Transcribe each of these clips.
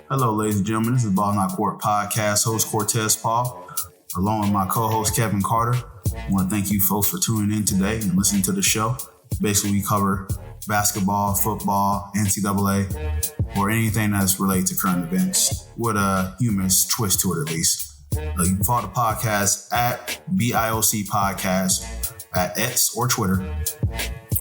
Hello, ladies and gentlemen. This is Ball Not Court Podcast host Cortez Paul, along with my co-host Kevin Carter. I want to thank you folks for tuning in today and listening to the show. Basically, we cover basketball, football, NCAA, or anything that's related to current events with a humorous twist to it, at least. You can follow the podcast at BIOC Podcast at X or Twitter.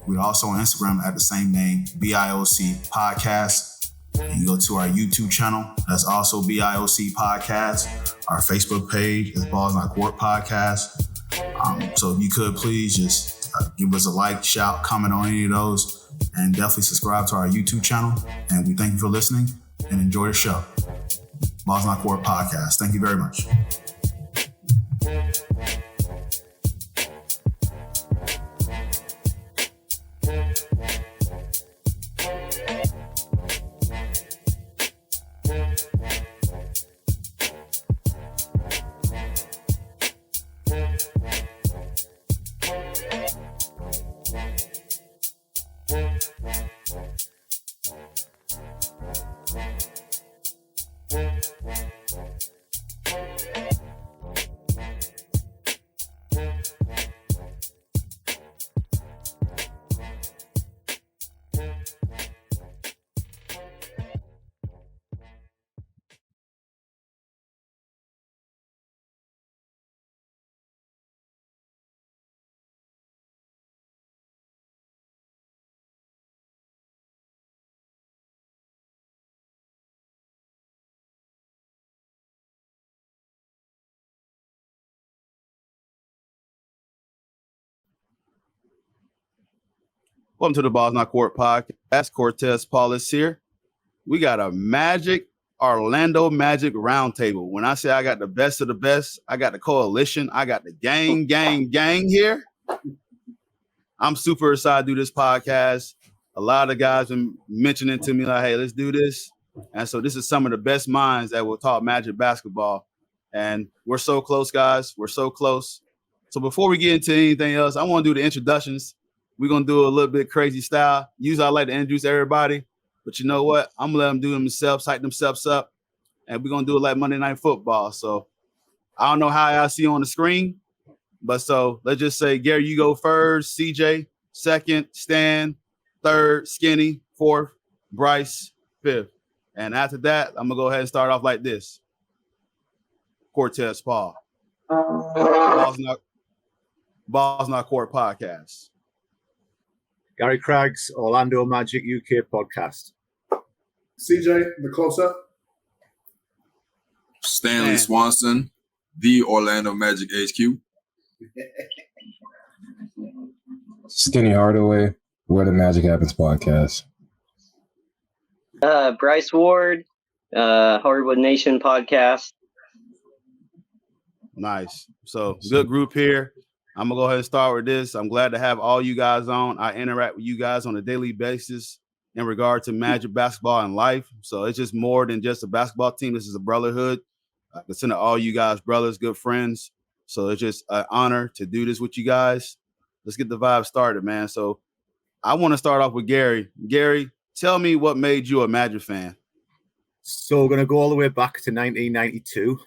We're also on Instagram at the same name, BIOC Podcast. You go to our YouTube channel, that's also BIOC Podcast. Our Facebook page is Balls Not Court Podcast. So if you could please just give us a like, shout, comment on any of those, and definitely subscribe to our YouTube channel. And we thank you for listening and enjoy the show. Balls Not Court Podcast. Thank you very much. Welcome to the Balls Not Court Podcast. Cortez Paul is here. We got a Orlando Magic Roundtable. When I say I got the best of the best, I got the coalition, I got the gang here. I'm super excited to do this podcast. A lot of the guys been mentioning to me like, hey, let's do this. And so this is some of the best minds that will talk Magic basketball. And we're so close, guys. We're so close. So before we get into anything else, I want to do the introductions. We're going to do a little bit crazy style. Usually I like to introduce everybody, but you know what? I'm going to let them do themselves, hype themselves up, and we're going to do it like Monday Night Football. So I don't know how I see you on the screen, but so let's just say, Gary, you go first, CJ, second, Stan, third, Skinny, fourth, Bryce, fifth. And after that, I'm going to go ahead and start off like this. Cortez Paul. Balls Not Court Podcast. Gary Craig's Orlando Magic UK podcast. CJ, the close-up. Stanley Swanson, the Orlando Magic HQ. Skinny Hardaway, Where the Magic Happens podcast. Bryce Ward, Hardwood Nation podcast. Nice. So good group here. I'm going to go ahead and start with this. I'm glad to have all you guys on. I interact with you guys on a daily basis in regard to Magic basketball and life. So it's just more than just a basketball team. This is a brotherhood. I consider all you guys brothers, good friends. So it's just an honor to do this with you guys. Let's get the vibe started, man. So I want to start off with Gary. Gary, tell me what made you a Magic fan. So we're going to go all the way back to 1992.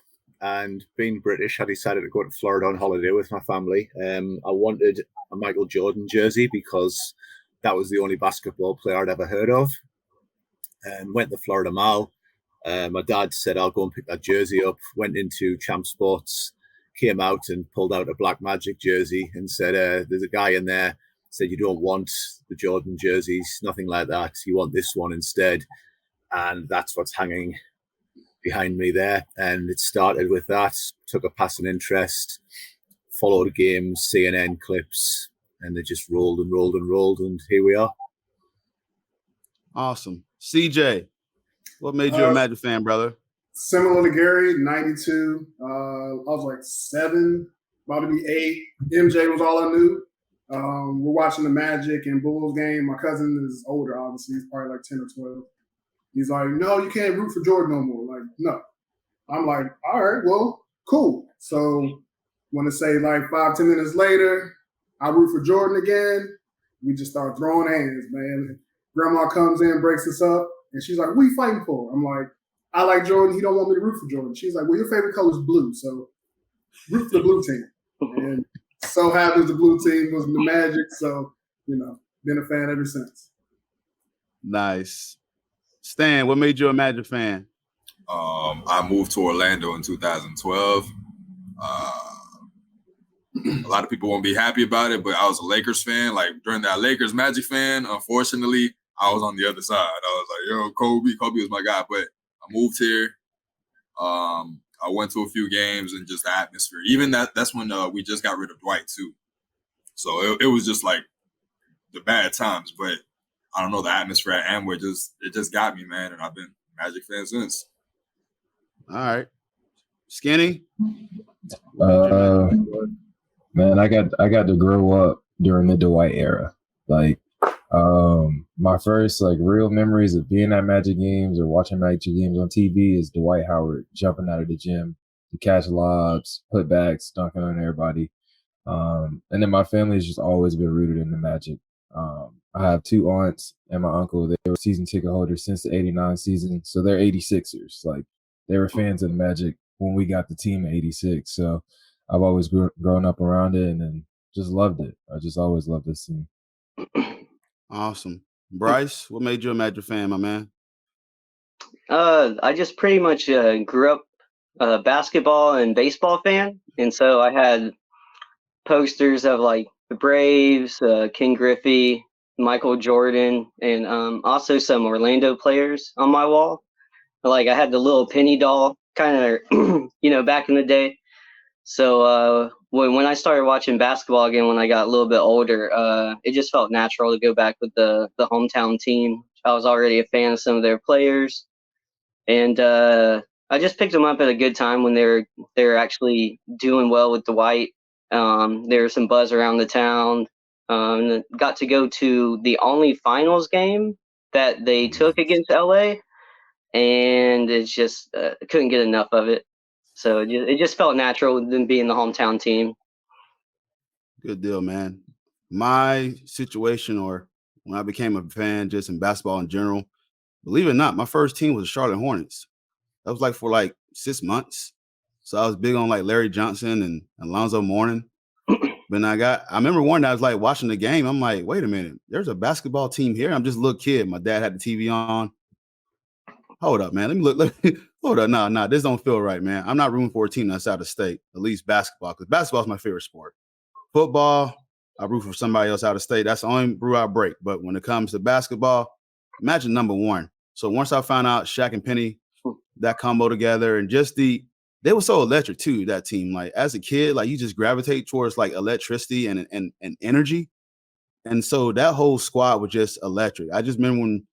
And being British, I decided to go to Florida on holiday with my family. I wanted a Michael Jordan jersey because that was the only basketball player I'd ever heard of. And went to Florida Mall. My dad said, I'll go and pick that jersey up. Went into Champ Sports, came out and pulled out a black Magic jersey and said, there's a guy in there. Said, you don't want the Jordan jerseys, nothing like that. You want this one instead. And that's what's hanging behind me there, and it started with that. Took a passing interest, followed games, CNN clips, and they just rolled and rolled and rolled, and here we are. Awesome. CJ, what made you a Magic fan, brother? Similar to Gary, 92. I was like 7, about to be 8. MJ was all I knew. We're watching the Magic and Bulls game. My cousin is older, obviously. He's probably like 10 or 12. He's like, no, you can't root for Jordan no more. Like, no. I'm like, all right, well, cool. So want to say like 5-10 minutes later, I root for Jordan again. We just start throwing hands, man. Grandma comes in, breaks us up, And she's like, what are you fighting for? I'm like, I like Jordan. He don't want me to root for Jordan. She's like, well, your favorite color is blue, so root for the blue team. And so happens the blue team was the Magic, so, been a fan ever since. Nice. Stan, what made you a Magic fan? I moved to Orlando in 2012. A lot of people won't be happy about it, but I was a Lakers fan. Like during that Lakers Magic fan, unfortunately, I was on the other side. I was like, yo, Kobe was my guy. But I moved here. I went to a few games and just the atmosphere. Even that's when we just got rid of Dwight too. So it was just like the bad times. But I don't know, the atmosphere at Amway just got me, man. And I've been a Magic fan since. All right. Skinny? Man, I got to grow up during the Dwight era. Like, my first real memories of being at Magic games or watching Magic games on TV is Dwight Howard jumping out of the gym to catch lobs, putbacks, dunking on everybody. And then my family has just always been rooted in the Magic. I have two aunts and my uncle. They were season ticket holders since the '89 season, so they're 86ers. Like, they were fans of the Magic when we got the team in '86. So I've always grown up around it and then just loved it. I just always loved this team. Awesome. Bryce, what made you a Magic fan, my man? I just pretty much grew up a basketball and baseball fan. And so I had posters of like the Braves, Ken Griffey, Michael Jordan, and also some Orlando players on my wall. Like I had the little penny doll kind of, back in the day. So when I started watching basketball again, when I got a little bit older, it just felt natural to go back with the hometown team. I was already a fan of some of their players, and I just picked them up at a good time when they're actually doing well with Dwight. There was some buzz around the town. Got to go to the only finals game that they took against LA, and it's just couldn't get enough of it. So it just felt natural with them being the hometown team. Good deal, man. My situation, or when I became a fan just in basketball in general, believe it or not, my first team was the Charlotte Hornets. That was for 6 months. So I was big on Larry Johnson and Alonzo Mourning. But I remember one day I was watching the game. I'm like, wait a minute, there's a basketball team here. I'm just a little kid. My dad had the TV on. Hold up, man. Let me look. Hold up. No, this don't feel right, man. I'm not rooting for a team that's out of state, at least basketball, because basketball is my favorite sport. Football, I root for somebody else out of state. That's the only brew I break. But when it comes to basketball, imagine number one. So once I found out Shaq and Penny, that combo together, and just they were so electric too, that team. As a kid, you just gravitate towards electricity and energy. And so that whole squad was just electric. I just remember when,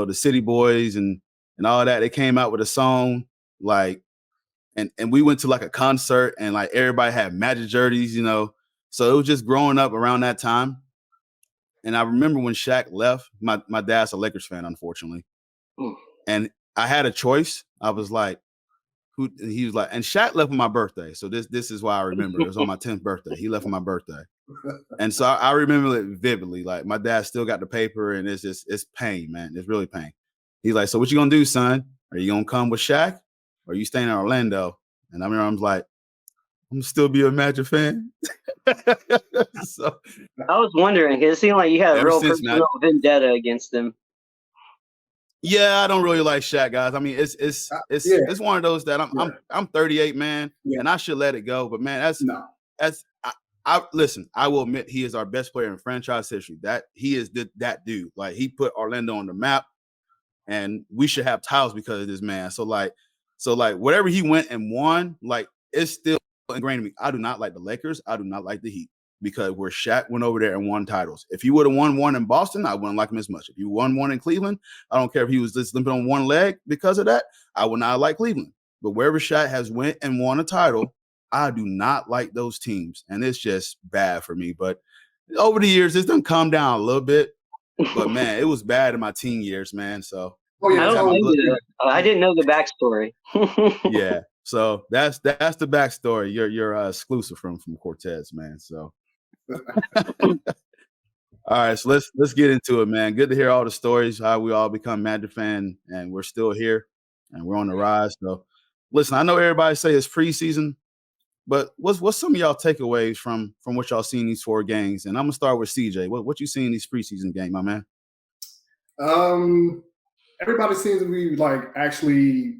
the City Boys and all that, they came out with a song, and we went to a concert and everybody had Magic jerseys, So it was just growing up around that time. And I remember when Shaq left, my dad's a Lakers fan, unfortunately. And I had a choice. I was like, he was like, and Shaq left on my birthday. So this is why I remember. It was on my 10th birthday. He left on my birthday. And so I remember it vividly. My dad still got the paper, and it's pain, man. It's really pain. He's like, so what you gonna do, son? Are you gonna come with Shaq, or are you staying in Orlando? And I remember I was like, I'm gonna still be a Magic fan. So I was wondering, because it seemed like you had a real personal vendetta against them. Yeah, I don't really like Shaq, guys. I mean, it's one of those that I'm 38, man, and I should let it go. But man, listen, I will admit he is our best player in franchise history. That he is that dude. He put Orlando on the map, and we should have titles because of this man. So whatever he went and won, it's still ingrained in me. I do not like the Lakers. I do not like the Heat, because where Shaq went over there and won titles. If he would have won one in Boston, I wouldn't like him as much. If he won one in Cleveland, I don't care if he was just limping on one leg because of that, I would not like Cleveland. But wherever Shaq has went and won a title, I do not like those teams. And it's just bad for me. But over the years, it's done calmed down a little bit. But man, it was bad in my teen years, man. So I didn't know the backstory. Yeah. So that's the backstory. You're exclusive from Cortez, man. So All right, so let's get into it, man. Good to hear all the stories, how we all become Magic fan, and we're still here, and we're on the rise. So, listen, I know everybody say it's preseason, but what's some of y'all takeaways from what y'all seen these 4 games? And I'm gonna start with CJ. What you seen in these preseason game, my man? Everybody seems to be like actually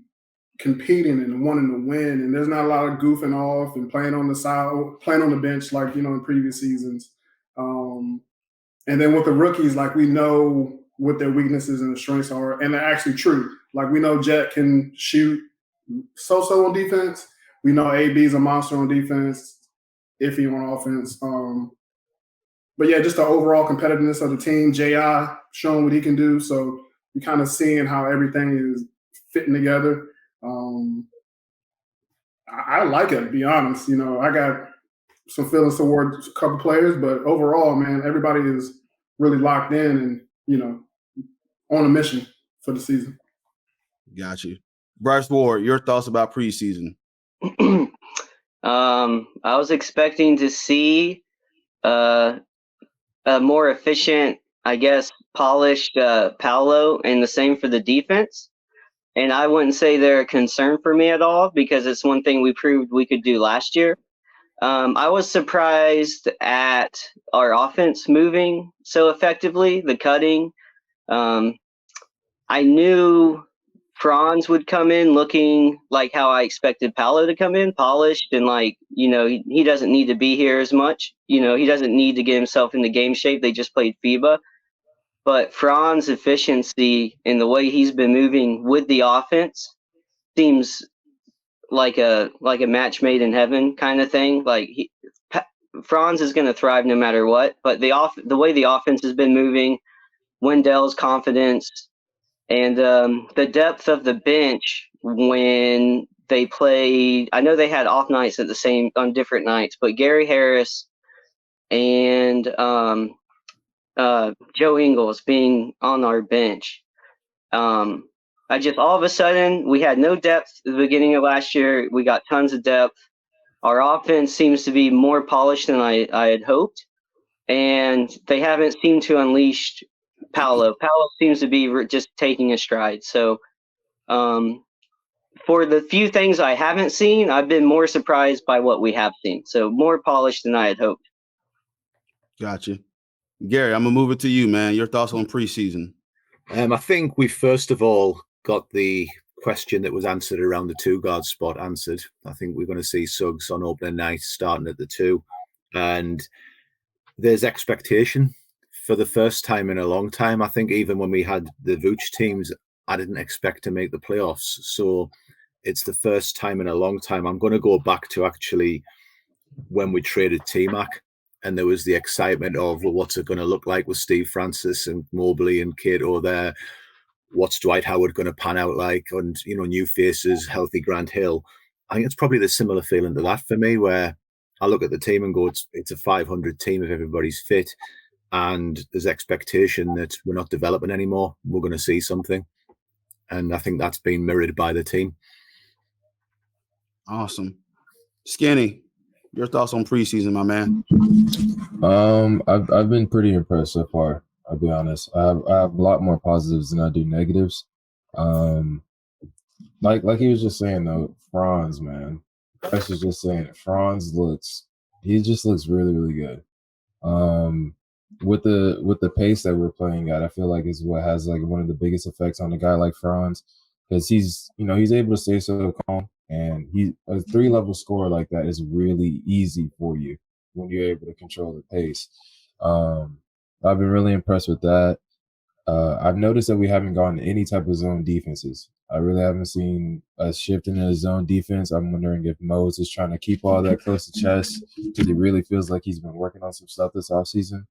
competing and wanting to win, and there's not a lot of goofing off and playing on the side, playing on the bench like in previous seasons. And then with the rookies, like we know what their weaknesses and the strengths are, and they're actually true. Like we know Jet can shoot so on defense. We know AB is a monster on defense, iffy on offense. But yeah, just the overall competitiveness of the team. J.I. showing what he can do. So you're kind of seeing how everything is fitting together. I like it, to be honest. I got some feelings towards a couple players, but overall, man, everybody is really locked in and, on a mission for the season. Got you. Bryce Ward, your thoughts about preseason? I was expecting to see a more efficient, I guess, polished Paolo, and the same for the defense. And I wouldn't say they're a concern for me at all, because it's one thing we proved we could do last year. I was surprised at our offense moving so effectively, the cutting. I knew Franz would come in looking like how I expected Paolo to come in, polished, and he doesn't need to be here as much. He doesn't need to get himself into game shape. They just played FIBA. But Franz's efficiency and the way he's been moving with the offense seems like a match made in heaven kind of thing. Franz is going to thrive no matter what. But the way the offense has been moving, Wendell's confidence, and the depth of the bench when they played. I know they had off nights on different nights, but Gary Harris and Joe Ingles being on our bench. All of a sudden, we had no depth at the beginning of last year. We got tons of depth. Our offense seems to be more polished than I had hoped. And they haven't seemed to unleash Paolo. Paolo seems to be just taking a stride. So for the few things I haven't seen, I've been more surprised by what we have seen. So more polished than I had hoped. Gotcha. Gary, I'm going to move it to you, man. Your thoughts on preseason? I think we first of all got the question that was answered around the 2-guard spot answered. I think we're going to see Suggs on opening night starting at the 2. And there's expectation for the first time in a long time. I think even when we had the Vooch teams, I didn't expect to make the playoffs. So it's the first time in a long time. I'm going to go back to actually when we traded T-Mac. And there was the excitement of, well, what's it going to look like with Steve Francis and Mobley and Cato there? What's Dwight Howard going to pan out like? And, new faces, healthy Grant Hill. I think it's probably the similar feeling to that for me, where I look at the team and go, it's a 500 team if everybody's fit. And there's expectation that we're not developing anymore. We're going to see something. And I think that's been mirrored by the team. Awesome. Skinny, your thoughts on preseason, my man? I've been pretty impressed so far. I'll be honest. I have a lot more positives than I do negatives. Like he was just saying though, Franz, man. Bryce was just saying, Franz looks really, really good. With the pace that we're playing at, I feel like is what has like one of the biggest effects on a guy like Franz, because he's able to stay so calm, and a 3-level score like that is really easy for you when you're able to control the pace. I've been really impressed with that. I've noticed that we haven't gone any type of zone defenses. I really haven't seen a shift in the zone defense. I'm wondering if Mose is trying to keep all that close to chest, because he really feels like he's been working on some stuff this offseason.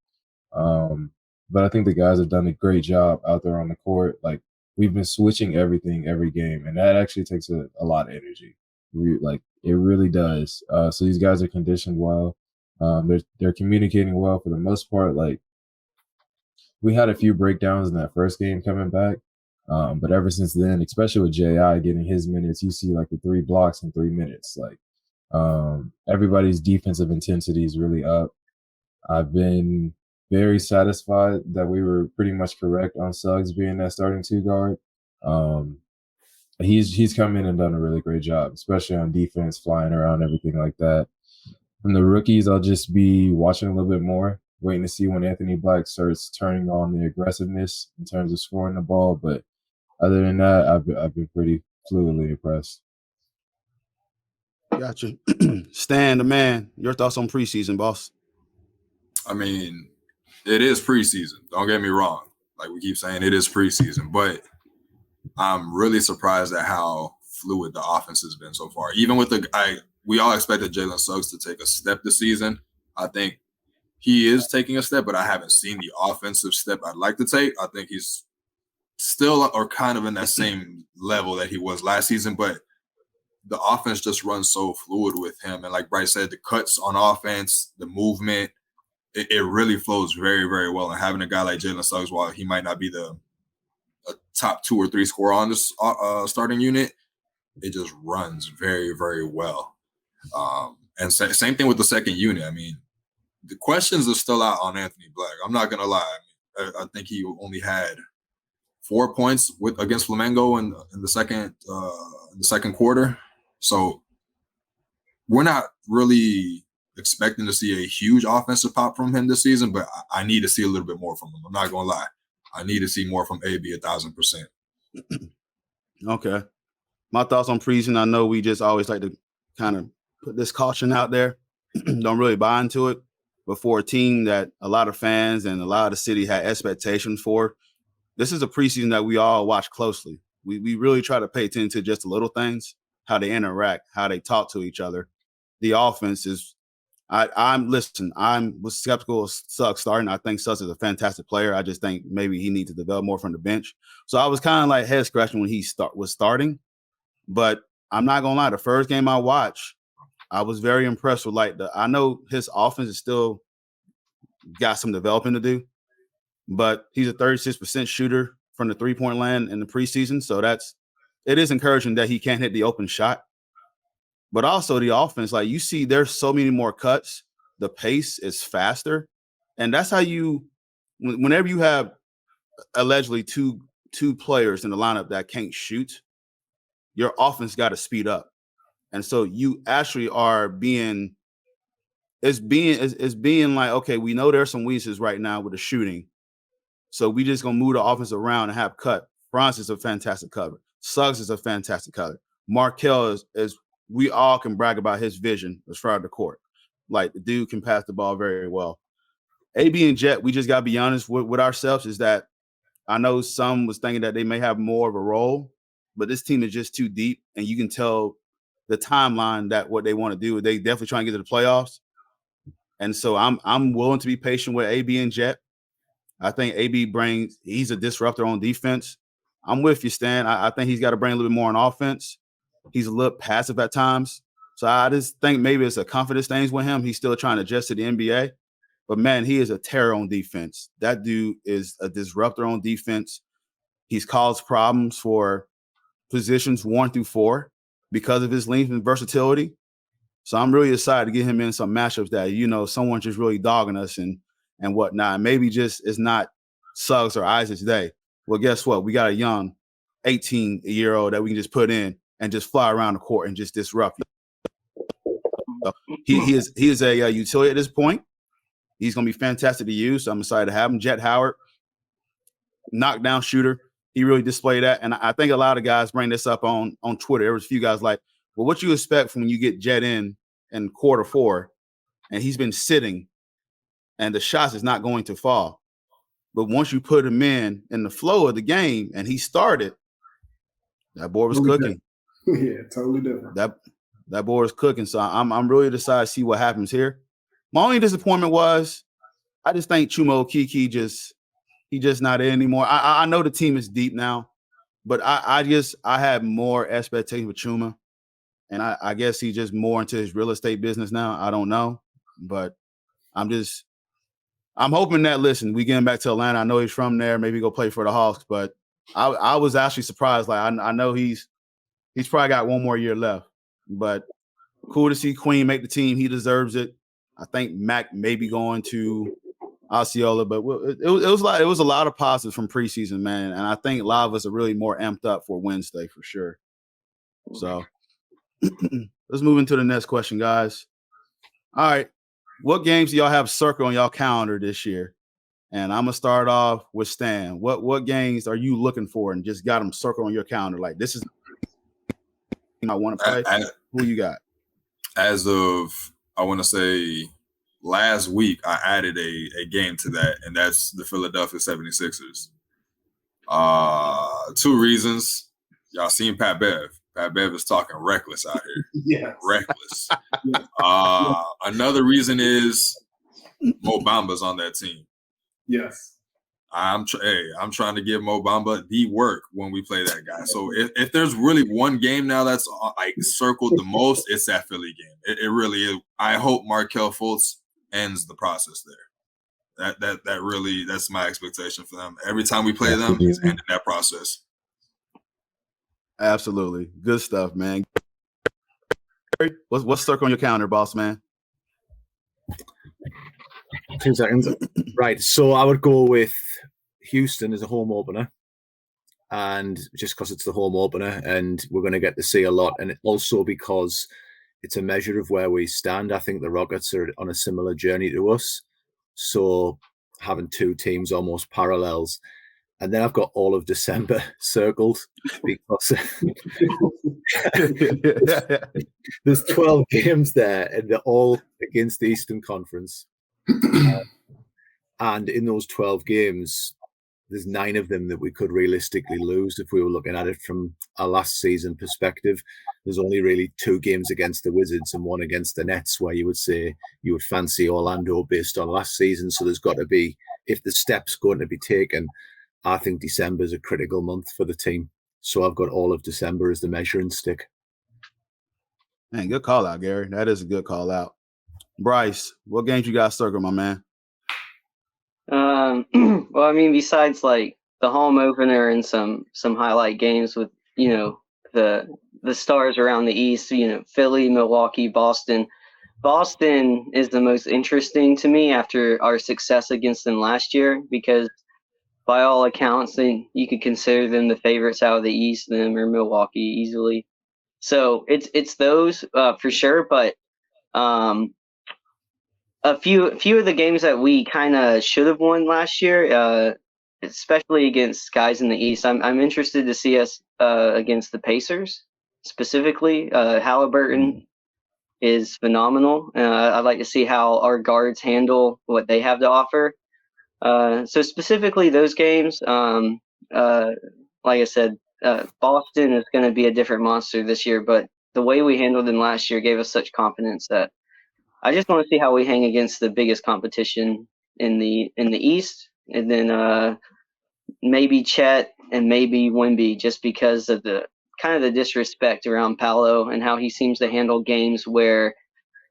But I think the guys have done a great job out there on the court. Like, we've been switching everything every game, and that actually takes a lot of energy. It really does. So these guys are conditioned well. They're communicating well for the most part. Like, we had a few breakdowns in that first game coming back, but ever since then, especially with J.I. getting his minutes, you see like the 3 blocks in 3 minutes. Like, everybody's defensive intensity is really up. I've been very satisfied that we were pretty much correct on Suggs being that starting 2 guard. He's come in and done a really great job, especially on defense, flying around, everything like that. From the rookies, I'll just be watching a little bit more, waiting to see when Anthony Black starts turning on the aggressiveness in terms of scoring the ball. But other than that, I've been pretty fluidly impressed. Gotcha. Stan, the man, your thoughts on preseason, boss? I mean, it is preseason. Don't get me wrong. Like we keep saying, it is preseason. But I'm really surprised at how fluid the offense has been so far. Even with we all expected Jalen Suggs to take a step this season. I think he is taking a step, but I haven't seen the offensive step I'd like to take. I think he's still or kind of in that same level that he was last season, but the offense just runs so fluid with him. And like Bryce said, the cuts on offense, the movement, it really flows very, very well. And having a guy like Jalen Suggs, while he might not be a top 2 or 3 scorer on this starting unit, it just runs very, very well. And same thing with the second unit. I mean, the questions are still out on Anthony Black. I'm not going to lie. I think he only had 4 points against Flamengo in the second quarter. So we're not really expecting to see a huge offensive pop from him this season, but I need to see a little bit more from him. I'm not going to lie. I need to see more from AB 1,000%. Okay. My thoughts on preseason, I know we just always like to kind of put this caution out there. Don't really buy into it. But for a team that a lot of fans and a lot of the city had expectations for, this is a preseason that we all watch closely. We really try to pay attention to just the little things, how they interact, how they talk to each other. The offense is I was skeptical of Suggs starting. I think Suggs is a fantastic player. I just think maybe he needs to develop more from the bench. So I was kind of like head scratching when he was starting. But I'm not gonna lie, the first game I watched, I was very impressed with I know his offense is still got some developing to do, but he's a 36% shooter from the 3-point land in the preseason. So it is encouraging that he can't hit the open shot. But also the offense, like you see, there's so many more cuts. The pace is faster. And that's how whenever you have allegedly two players in the lineup that can't shoot, your offense got to speed up. And so you actually are being like, okay, we know there's some weaknesses right now with the shooting. So we just going to move the offense around and have cut. Franz is a fantastic cover. Suggs is a fantastic cover. Markel is we all can brag about his vision as far as the court. Like the dude can pass the ball very well. AB and Jet, we just got to be honest with ourselves is that I know some was thinking that they may have more of a role, but this team is just too deep. And you can tell the timeline that what they want to do. They definitely trying to get to the playoffs. And so I'm willing to be patient with AB and Jet. I think AB he's a disruptor on defense. I'm with you, Stan. I think he's got to bring a little bit more on offense. He's a little passive at times. So I just think maybe it's a confidence thing with him. He's still trying to adjust to the NBA. But, man, he is a terror on defense. That dude is a disruptor on defense. He's caused problems for positions 1 through 4 because of his length and versatility. So I'm really excited to get him in some matchups that, someone's just really dogging us and whatnot. Maybe just it's not Suggs or Isaac's day. Well, guess what? We got a young 18-year-old that we can just put in and just fly around the court and just disrupt you. So he is a utility at this point. He's going to be fantastic to use. So I'm excited to have him. Jet Howard, knockdown shooter. He really displayed that. And I think a lot of guys bring this up on Twitter. There was a few guys like, well, what you expect from when you get Jet in quarter 4 and he's been sitting and the shots is not going to fall. But once you put him in the flow of the game and he started, that boy was cooking. Yeah, totally different. That boy is cooking. So I'm really excited to see what happens here. My only disappointment was I just think Chuma Okeke he's just not in anymore. I know the team is deep now, but I had more expectations with Chuma. And I guess he's just more into his real estate business now. I don't know. But I'm hoping that, listen, we get him back to Atlanta. I know he's from there. Maybe go play for the Hawks. But I was actually surprised. Like I know he's probably got 1 more year left. But cool to see Queen make the team. He deserves it. I think Mac may be going to Osceola, but it was a lot of positives from preseason, man. And I think a lot of us are really more amped up for Wednesday for sure. So let's move into the next question, guys. All right. What games do y'all have circled on y'all calendar this year? And I'm gonna start off with Stan. What games are you looking for and just got them circled on your calendar? Like, this is I want to play. Who you got? As of, I want to say, last week, I added a game to that, and that's the Philadelphia 76ers. 2 reasons. Y'all seen Pat Bev. Pat Bev is talking reckless out here. Yes. Reckless. Another reason is Mo Bamba's on that team. Yes. I'm trying to give Mo Bamba the work when we play that guy. So if there's really one game now that's like circled the most, it's that Philly game. It really is. I hope Markelle Fultz ends the process there. That really, that's my expectation for them. Every time we play them, it's ending that process. Absolutely. Good stuff, man. What's stuck on your calendar, boss man? 2 seconds. Right. So I would go with Houston as a home opener. And just because it's the home opener and we're going to get to see a lot. And also because it's a measure of where we stand. I think the Rockets are on a similar journey to us. So having 2 teams almost parallels. And then I've got all of December circled because there's 12 games there and they're all against the Eastern Conference. And in those 12 games, there's 9 of them that we could realistically lose if we were looking at it from a last season perspective. There's only really 2 games against the Wizards and 1 against the Nets where you would say you would fancy Orlando based on last season. So there's got to be, if the step's going to be taken, I think December is a critical month for the team. So I've got all of December as the measuring stick. Man, good call out, Gary. That is a good call out. Bryce, what games you got circled, my man? Well, I mean, besides like the home opener and some highlight games with, you know, the stars around the East, you know, Philly, Milwaukee, Boston. Boston is the most interesting to me after our success against them last year because by all accounts, you could consider them the favorites out of the East, them or Milwaukee easily. So it's those for sure, but a few of the games that we kind of should have won last year, especially against guys in the East. I'm interested to see us against the Pacers specifically. Halliburton is phenomenal. I'd like to see how our guards handle what they have to offer. So specifically those games, like I said, Boston is going to be a different monster this year, but the way we handled them last year gave us such confidence that I just want to see how we hang against the biggest competition in the East, and then maybe Chet and maybe Wemby, just because of the kind of the disrespect around Paolo and how he seems to handle games where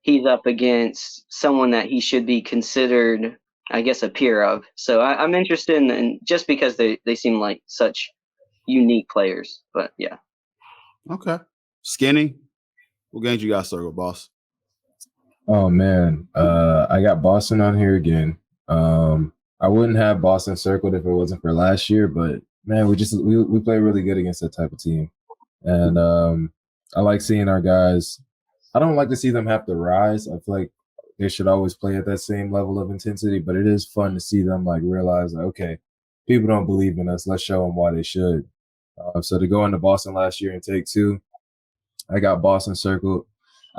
he's up against someone that he should be considered, I guess, a peer of. So I'm interested in just because they seem like such unique players. But yeah. Okay. Skinny, what games you got circled, boss? Oh man, I got Boston on here again. I wouldn't have Boston circled if it wasn't for last year, but man, we play really good against that type of team, and I like seeing our guys. I don't like to see them have to rise. I feel like they should always play at that same level of intensity, but it is fun to see them like realize, like, okay, people don't believe in us. Let's show them why they should. So to go into Boston last year and take 2, I got Boston circled.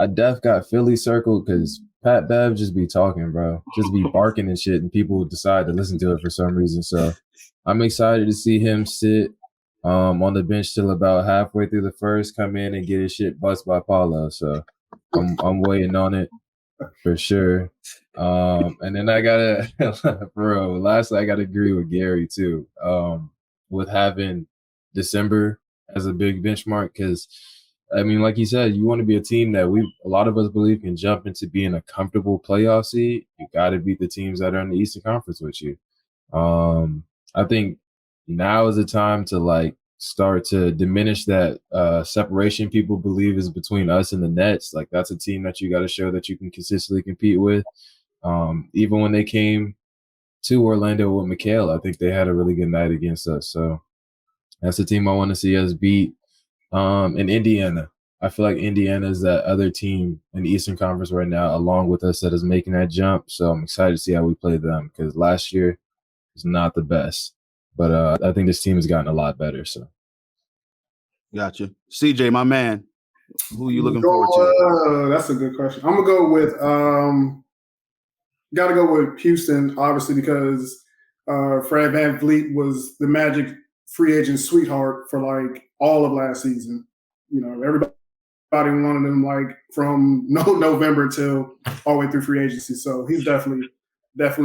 I got Philly circled because Pat Bev just be talking, bro. Just be barking and shit, and people decide to listen to it for some reason. So I'm excited to see him sit on the bench till about halfway through the first, come in and get his shit bust by Paulo. So I'm waiting on it for sure. And then I gotta, bro, lastly, I gotta agree with Gary too, with having December as a big benchmark because, I mean, like you said, you want to be a team that a lot of us believe can jump into being a comfortable playoff seed. You got to beat the teams that are in the Eastern Conference with you. I think now is the time to like start to diminish that separation people believe is between us and the Nets. Like that's a team that you got to show that you can consistently compete with. Even when they came to Orlando with Mikhail. I think they had a really good night against us. So that's the team I want to see us beat. And Indiana. I feel like Indiana is that other team in the Eastern Conference right now, along with us, that is making that jump. So I'm excited to see how we play them because last year was not the best. But I think this team has gotten a lot better. So, Gotcha. CJ, my man, who are you looking forward to? That's a good question. I'm gonna go with got to go with Houston, obviously, because Fred VanVleet was the Magic free agent sweetheart for like all of last season. You know, everybody wanted him like from November till all the way through free agency. So he's definitely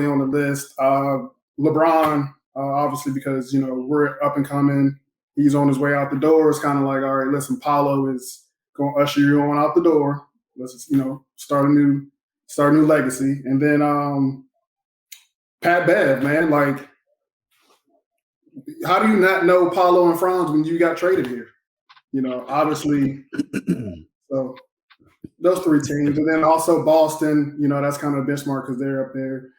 on the list. LeBron, obviously, because, you know, we're up and coming. He's on his way out the door. It's kind of like, all right, listen, Paulo is going to usher you on out the door. Let's just, you know, start a new legacy. And then Pat Bev, man, like, how do you not know Paulo and Franz when you got traded here? You know, obviously. So those three teams. And then also Boston, you know, that's kind of a benchmark because they're up there.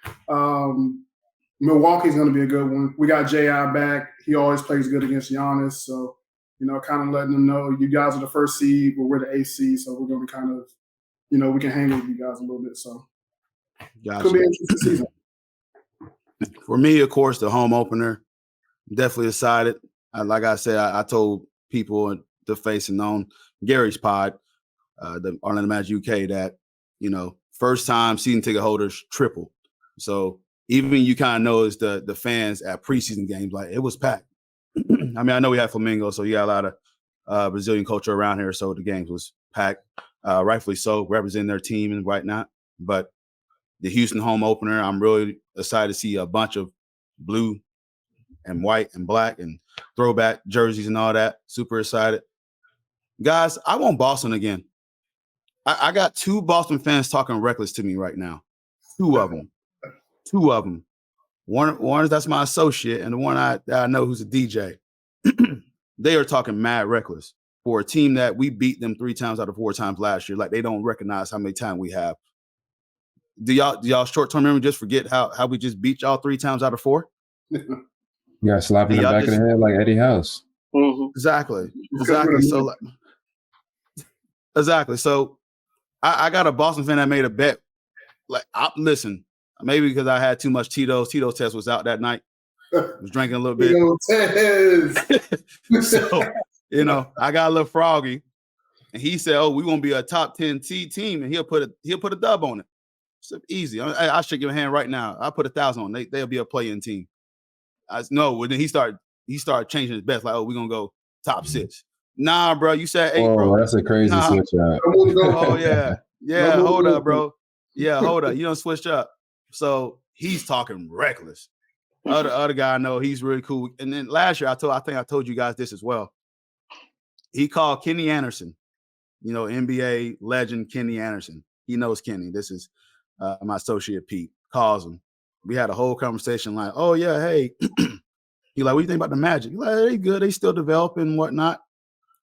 Milwaukee's going to be a good one. We got J.I. back. He always plays good against Giannis. So, you know, kind of letting them know you guys are the first seed, but we're the eighth seed. So we're going to kind of, you know, we can hang with you guys a little bit. So Gotcha. Could be an interesting season. For me, of course, the home opener. Definitely excited. Like I said, I told people to face and on Gary's pod, the Orlando Magic UK, that, you know, first time season ticket holders tripled. So even you kind of notice the fans at preseason games, like it was packed. I mean, I know we had Flamingo, so you got a lot of Brazilian culture around here. So the games was packed, rightfully so, representing their team and whatnot. But the Houston home opener, I'm really excited to see a bunch of blue and white and black and throwback jerseys and all that. Super excited. Guys, I want Boston again. I got two Boston fans talking reckless to me right now. Two of them. One is that's my associate, and the one I know who's a DJ. They are talking mad reckless for a team that we beat them 3 times out of 4 times last year. Like they don't recognize how many times we have. Do y'all short-term memory just forget how we just beat y'all 3 times out of 4? you got slapped in the back of the head like Eddie House. Mm-hmm. Exactly. So exactly. So I got a Boston fan that made a bet. Like, listen, maybe because I had too much Tito's. Tito's test was out that night. I was drinking a little bit. So, you know, I got a little froggy. And he said, "Oh, we're gonna be a top 10 team, and he'll put a dub on it." So easy. I shake your hand right now. I put 1,000 on. They'll be a play-in team. No. Well, then he started changing his bets. Like, oh, we're gonna go top 6. Nah, bro. You said 8, bro. That's a crazy switch up. Oh yeah. Hold up, bro. Yeah, hold up. You don't switch up. So he's talking reckless. Other guy I know, he's really cool. And then last year, I think I told you guys this as well. He called Kenny Anderson, you know, NBA legend Kenny Anderson. He knows Kenny. This is my associate Pete. Calls him. We had a whole conversation like, oh yeah, hey. He like, what do you think about the Magic? He like, they good. They still developing and whatnot.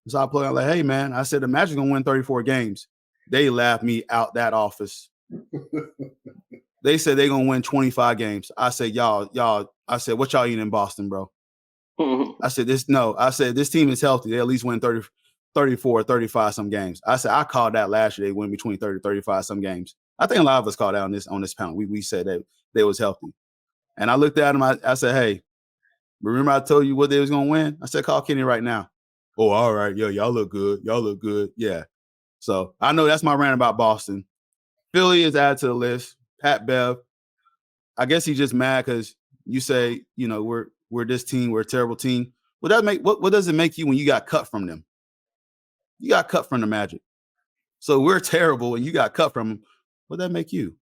So I plug. I'm like, hey man, I said the Magic gonna win 34 games. They laughed me out that office. They said they're gonna win 25 games. I said, y'all. I said, what y'all eating in Boston, bro? I said, this team is healthy. They at least win 30, 34, 35 some games. I said, I called that last year. They win between 30, 35 some games. I think a lot of us called that on this panel. We said that they was healthy. And I looked at him. I said, hey, remember I told you what they was gonna win? I said, call Kenny right now. Oh, all right. Yo, y'all look good. Yeah. So I know that's my rant about Boston. Philly is added to the list. Pat Bev. I guess he's just mad because you say, you know, we're this team, we're a terrible team. What does it make you when you got cut from them? You got cut from the Magic. So we're terrible and you got cut from them. What does that make you?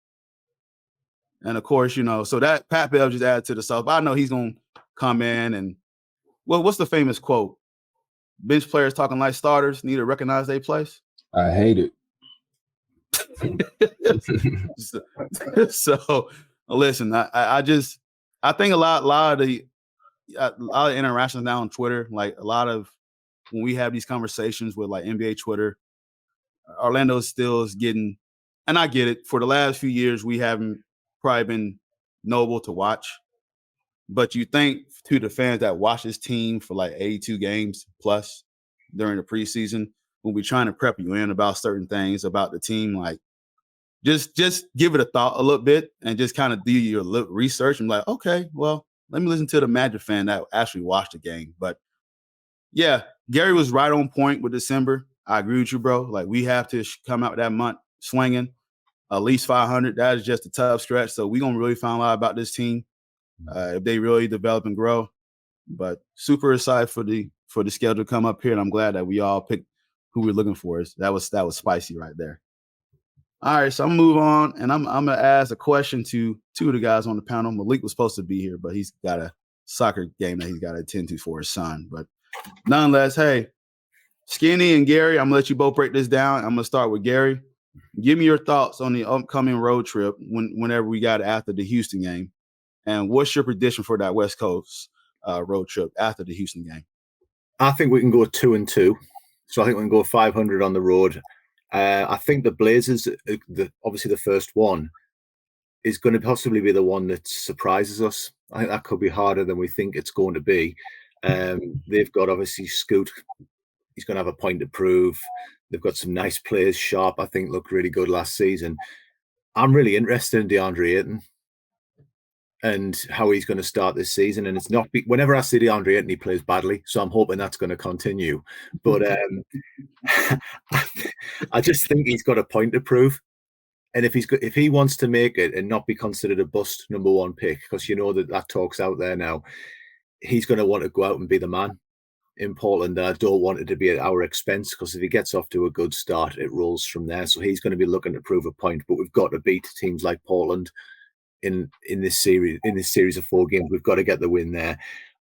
And of course, you know, so that Pat Bev just added to the stuff. I know he's gonna come in and what's the famous quote? Bench players talking like starters need to recognize their place. I hate it. So listen, I think a lot of interactions now on Twitter, like a lot of when we have these conversations with like NBA Twitter, Orlando still is getting, and I get it. For the last few years, we haven't probably been noble to watch. But you think to the fans that watch this team for like 82 games plus during the preseason, when we're trying to prep you in about certain things about the team, like just give it a thought a little bit and just kind of do your research and like, okay, well, let me listen to the Magic fan that actually watched the game. But yeah, Gary was right on point with December. I agree with you, bro. Like we have to come out that month swinging at least 500. That is just a tough stretch. So we're going to really find out about this team if they really develop and grow. But super excited for the schedule to come up here. And I'm glad that we all picked who we're looking for. That was spicy right there. All right, so I'm gonna move on, and I'm gonna ask a question to two of the guys on the panel. Malik was supposed to be here, but he's got a soccer game that he's got to attend to for his son. But nonetheless, hey, Skinny and Gary, I'm gonna let you both break this down. I'm gonna start with Gary. Give me your thoughts on the upcoming road trip whenever we got after the Houston game, and what's your prediction for that West Coast road trip after the Houston game? I think we can go 2-2, so I think we can go 500 on the road. I think the Blazers, obviously the first one, is going to possibly be the one that surprises us. I think that could be harder than we think it's going to be. They've got obviously Scoot. He's going to have a point to prove. They've got some nice players. Sharp, I think, looked really good last season. I'm really interested in DeAndre Ayton and how he's going to start this season. And it's not whenever I see DeAndre Ayton, he plays badly. So I'm hoping that's going to continue. But I just think he's got a point to prove. And if he wants to make it and not be considered a bust number one pick, because you know that talk's out there now, he's going to want to go out and be the man in Portland. And I don't want it to be at our expense, because if he gets off to a good start, it rolls from there. So he's going to be looking to prove a point. But we've got to beat teams like Portland in this series of 4 games. We've got to get the win there.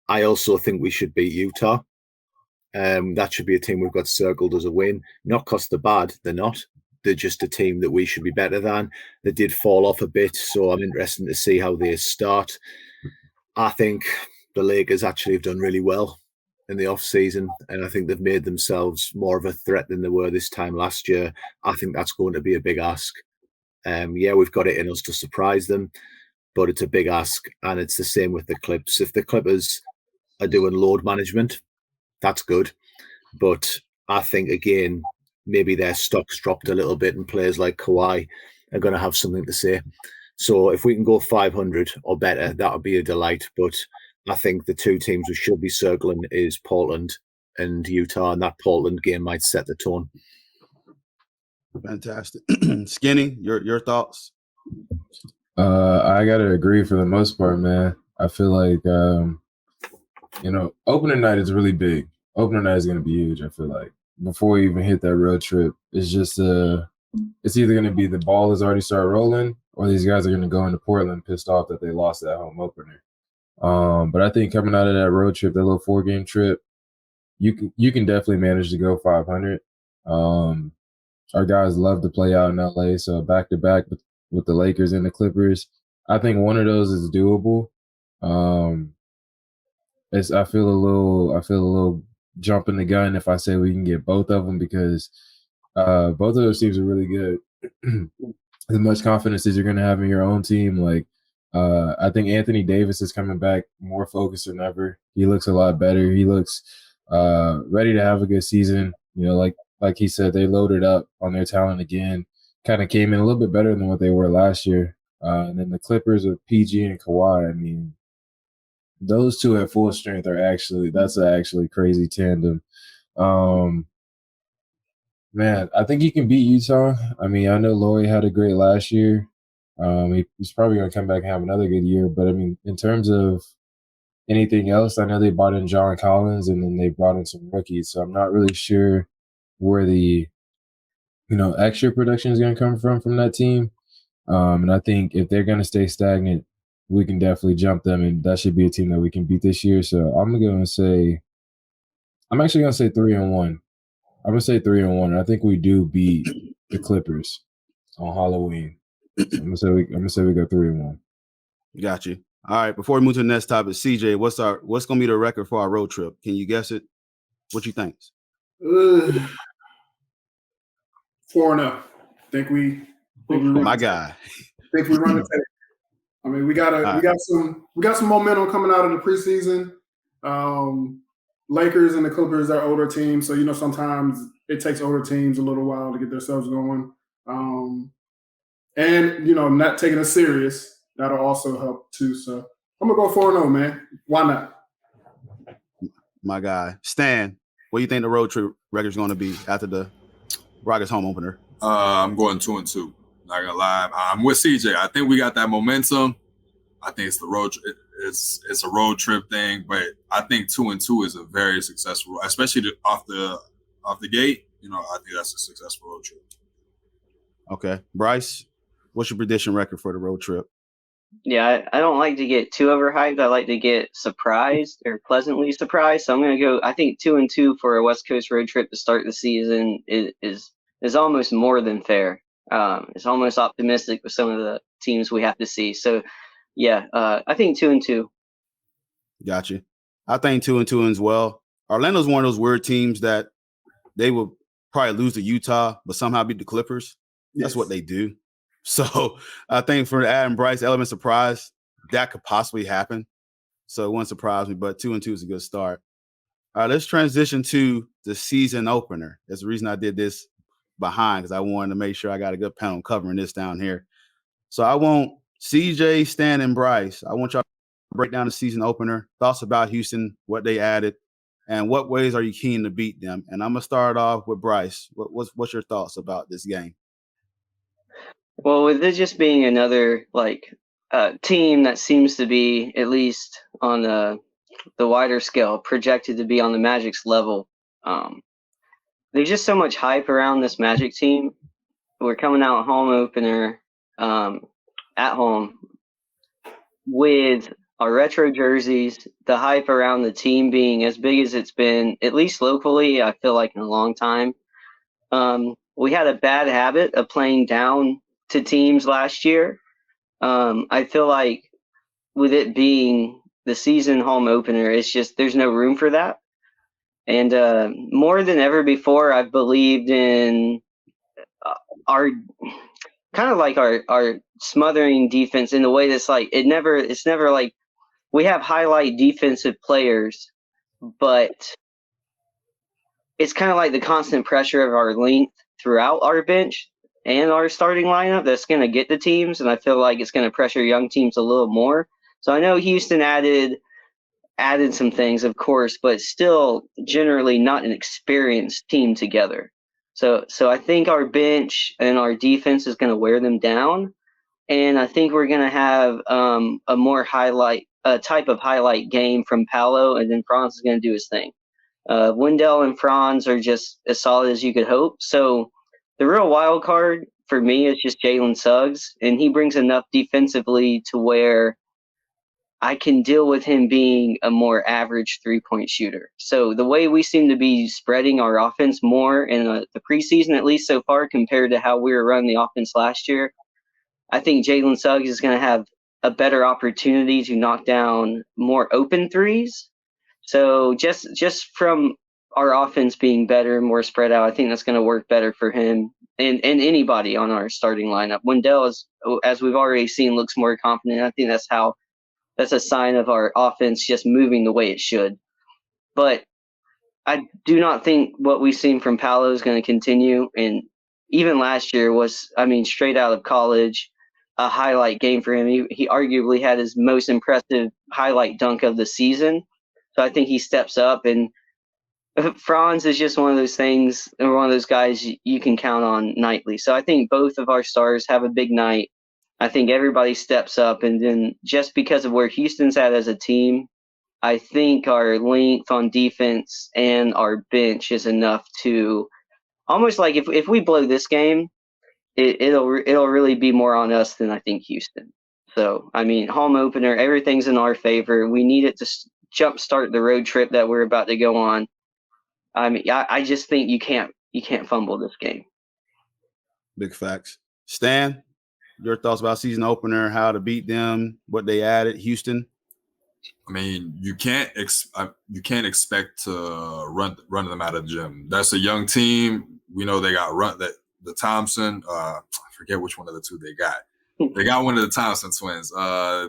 I also think we should beat Utah. That should be a team we've got circled as a win. Not because they're bad, they're not. They're just a team that we should be better than. They did fall off a bit, so I'm interested to see how they start. I think the Lakers actually have done really well in the off-season, and I think they've made themselves more of a threat than they were this time last year. I think that's going to be a big ask. Yeah, we've got it in us to surprise them, but it's a big ask, and it's the same with the Clips. If the Clippers are doing load management, that's good. But I think, again, maybe their stock's dropped a little bit, and players like Kawhi are going to have something to say. So if we can go 500 or better, that would be a delight. But I think the 2 teams we should be circling is Portland and Utah, and that Portland game might set the tone. Fantastic. Skinny, your thoughts? I gotta agree for the most part, man. I feel like opening night is really big. Opening night is gonna be huge, I feel like. Before we even hit that road trip, it's just it's either gonna be the ball has already started rolling, or these guys are gonna go into Portland pissed off that they lost that home opener. But I think coming out of that road trip, that little 4-game trip, you can definitely manage to go 500. Our guys love to play out in LA, so back to back with the Lakers and the Clippers, I think one of those is doable. I feel a little jumping the gun if I say we can get both of them, because both of those teams are really good. As much confidence as you're going to have in your own team, like I think Anthony Davis is coming back more focused than ever. He looks a lot better. He looks ready to have a good season. Like he said, they loaded up on their talent again. Kind of came in a little bit better than what they were last year. And then the Clippers with PG and Kawhi, I mean, those two at full strength that's an actually crazy tandem. Man, I think you can beat Utah. I mean, I know Laurie had a great last year. He's probably going to come back and have another good year. But, I mean, in terms of anything else, I know they brought in John Collins, and then they brought in some rookies. So I'm not really sure where the extra production is going to come from that team. And I think if they're going to stay stagnant, we can definitely jump them, and that should be a team that we can beat this year. So I'm actually going to say 3-1. I'm going to say 3-1. I think we do beat the Clippers on Halloween. So I'm going to say we go 3-1. Got you. All right. Before we move to the next topic, CJ, what's going to be the record for our road trip? Can you guess it? What you think? 4-0. Think we my guy. Think we run the tape. I mean, we got some momentum coming out of the preseason. Lakers and the Clippers are older teams, so sometimes it takes older teams a little while to get themselves going. And not taking it serious, that'll also help too. So I'm gonna go 4-0, man. Why not? My guy, Stan, what do you think the road trip record's going to be after the Rockets home opener? I'm going 2-2. Not gonna lie, I'm with CJ. I think we got that momentum. I think it's the road. It's a road trip thing, but I think 2-2 is a very successful, especially off the gate. I think that's a successful road trip. Okay, Bryce, what's your prediction record for the road trip? Yeah, I don't like to get too overhyped. I like to get surprised or pleasantly surprised. So I'm going to go, I think 2-2 for a West Coast road trip to start the season is almost more than fair. It's almost optimistic with some of the teams we have to see. So, yeah, I think 2-2. Got you. I think 2-2 as well. Orlando's one of those weird teams that they will probably lose to Utah, but somehow beat the Clippers. That's Yes. what they do. So I think for Adam Bryce, element surprise, that could possibly happen. So it wouldn't surprise me, but 2-2 is a good start. All right, let's transition to the season opener. That's the reason I did this behind, because I wanted to make sure I got a good panel covering this down here. So I want CJ, Stan, and Bryce. I want y'all to break down the season opener, thoughts about Houston, what they added, and what ways are you keen to beat them. And I'm going to start off with Bryce. What's your thoughts about this game? Well, with it just being another team that seems to be, at least on the wider scale, projected to be on the Magic's level, there's just so much hype around this Magic team. We're coming out home opener at home with our retro jerseys, the hype around the team being as big as it's been, at least locally, I feel like in a long time. We had a bad habit of playing down to teams last year. I feel like with it being the season home opener, it's just there's no room for that. And more than ever before, I've believed in our kind of like our smothering defense in the way that's it's never like we have highlight defensive players, but it's kind of like the constant pressure of our length throughout our bench and our starting lineup that's going to get the teams, and I feel like it's going to pressure young teams a little more. So I know Houston added some things, of course, but still generally not an experienced team together. So I think our bench and our defense is going to wear them down, and I think we're going to have a more type of highlight game from Paolo, and then Franz is going to do his thing. Wendell and Franz are just as solid as you could hope. So the real wild card for me is just Jalen Suggs, and he brings enough defensively to where I can deal with him being a more average three-point shooter. So the way we seem to be spreading our offense more in the preseason, at least so far, compared to how we were running the offense last year, I think Jalen Suggs is going to have a better opportunity to knock down more open threes. So just from our offense being better and more spread out, I think that's going to work better for him and anybody on our starting lineup. Wendell, as we've already seen, looks more confident. I think that's a sign of our offense just moving the way it should. But I do not think what we've seen from Paolo is going to continue. And even last year was, straight out of college, a highlight game for him. He arguably had his most impressive highlight dunk of the season. So I think he steps up, and Franz is just one of those things, or one of those guys you can count on nightly. So I think both of our stars have a big night. I think everybody steps up, and then just because of where Houston's at as a team, I think our length on defense and our bench is enough to almost like if we blow this game, it'll really be more on us than I think Houston. So home opener, everything's in our favor. We need it to jumpstart the road trip that we're about to go on. I just think you can't fumble this game. Big facts. Stan, your thoughts about season opener, how to beat them, what they added, Houston? You can't expect to run them out of the gym. That's a young team. We know they got the Thompson. I forget which one of the two they got. They got one of the Thompson twins.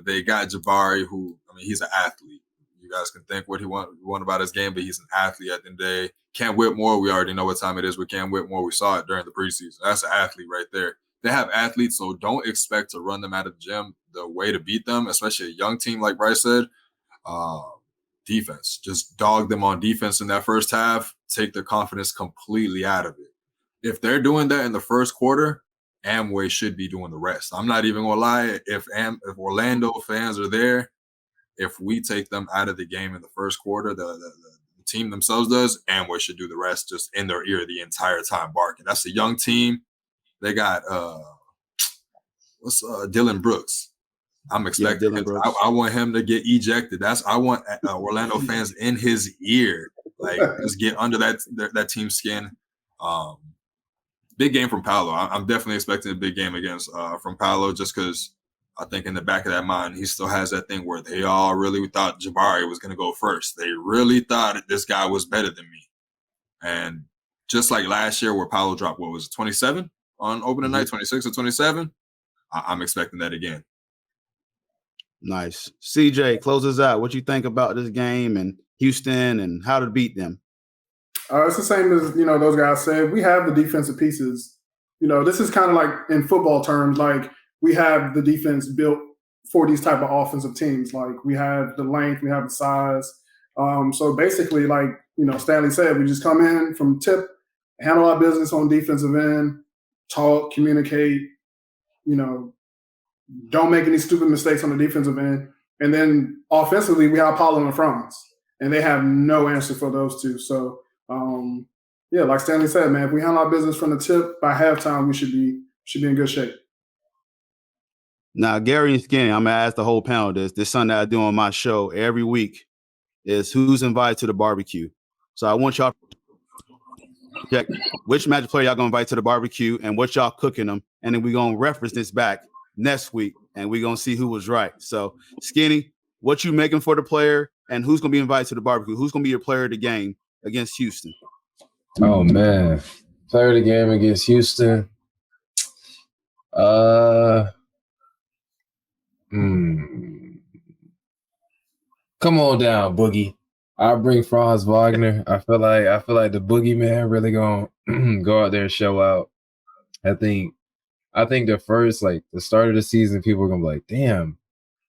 They got Jabari, who, I mean, he's an athlete. You guys can think what you want about his game, but he's an athlete at the end of the day. Cam Whitmore, we already know what time it is with Cam Whitmore. We saw it during the preseason. That's an athlete right there. They have athletes, so don't expect to run them out of the gym. The way to beat them, especially a young team like Bryce said, defense. Just dog them on defense in that first half. Take their confidence completely out of it. If they're doing that in the first quarter, Amway should be doing the rest. I'm not even gonna lie. If Orlando fans are there, if we take them out of the game in the first quarter, the team themselves does, Amway should do the rest, just in their ear the entire time barking. That's a young team. They got Dylan Brooks. I'm expecting I want him to get ejected. I want Orlando fans in his ear, like just get under that team's skin. Big game from Paolo. I'm definitely expecting a big game against from Paolo, just because I think in the back of that mind, he still has that thing where they all really thought Jabari was going to go first. They really thought this guy was better than me. And just like last year where Paolo dropped, what was it, 27 on opening night, 26 or 27? I'm expecting that again. Nice. CJ, close us out. What you think about this game and Houston and how to beat them? It's the same as, those guys said. We have the defensive pieces. This is kind of like in football terms, like we have the defense built for these type of offensive teams. Like we have the length, we have the size. So basically, like, Stanley said, we just come in from tip, handle our business on defensive end, talk, communicate, don't make any stupid mistakes on the defensive end. And then offensively, we have Paolo and Franz, and they have no answer for those two. So, like Stanley said, man, if we handle our business from the tip, by halftime, we should be in good shape. Now, Gary and Skinny, I'm going to ask the whole panel this. This is something that I do on my show every week is who's invited to the barbecue. So I want y'all to check which Magic player y'all going to invite to the barbecue and what y'all cooking them. And then we're going to reference this back next week, and we're going to see who was right. So, Skinny, what you making for the player and who's going to be invited to the barbecue? Who's going to be your player of the game against Houston? Oh, man. Player of the game against Houston. Come on down, Boogie. I'll bring Franz Wagner. I feel like the boogeyman really gonna go out there and show out. I think the start of the season, people are gonna be like, damn,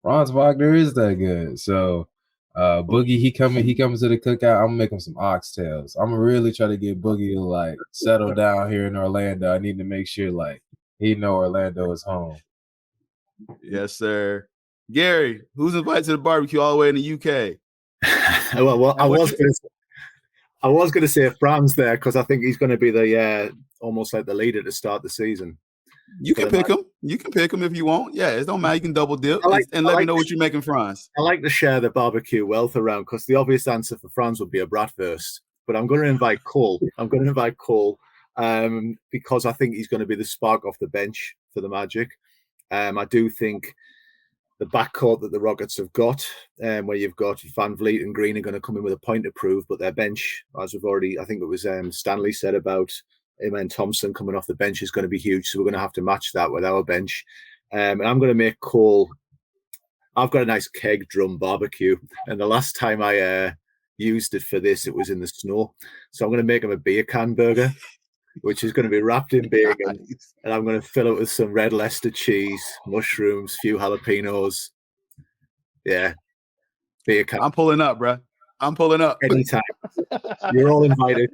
Franz Wagner is that good. So Boogie, he comes to the cookout. I'm gonna make him some oxtails. I'm gonna really try to get Boogie to like settle down here in Orlando. I need to make sure like he know Orlando is home. Yes, sir. Gary, who's invited to the barbecue all the way in the UK? Well, I was going to say Franz there because I think he's going to be the almost like the leader to start the season. You can pick him. You can pick him if you want. Yeah, it don't matter. You can double dip let me know what you're making, Franz. I like to share the barbecue wealth around because the obvious answer for Franz would be a bratwurst. But I'm going to invite Cole. Because I think he's going to be the spark off the bench for the Magic. I do think the backcourt that the Rockets have got, where you've got Van Vliet and Green are going to come in with a point to prove, but their bench, as we've already, I think it was Stanley said about Amen Thompson coming off the bench is going to be huge. So we're going to have to match that with our bench. And I'm going to make Cole. I've got a nice keg drum barbecue, and the last time I used it for this, it was in the snow. So I'm going to make him a beer can burger, which is going to be wrapped in bacon, and I'm going to fill it with some red Leicester cheese, mushrooms, few jalapenos. Yeah. Beer can. I'm pulling up, bro. I'm pulling up. Anytime. You're all invited.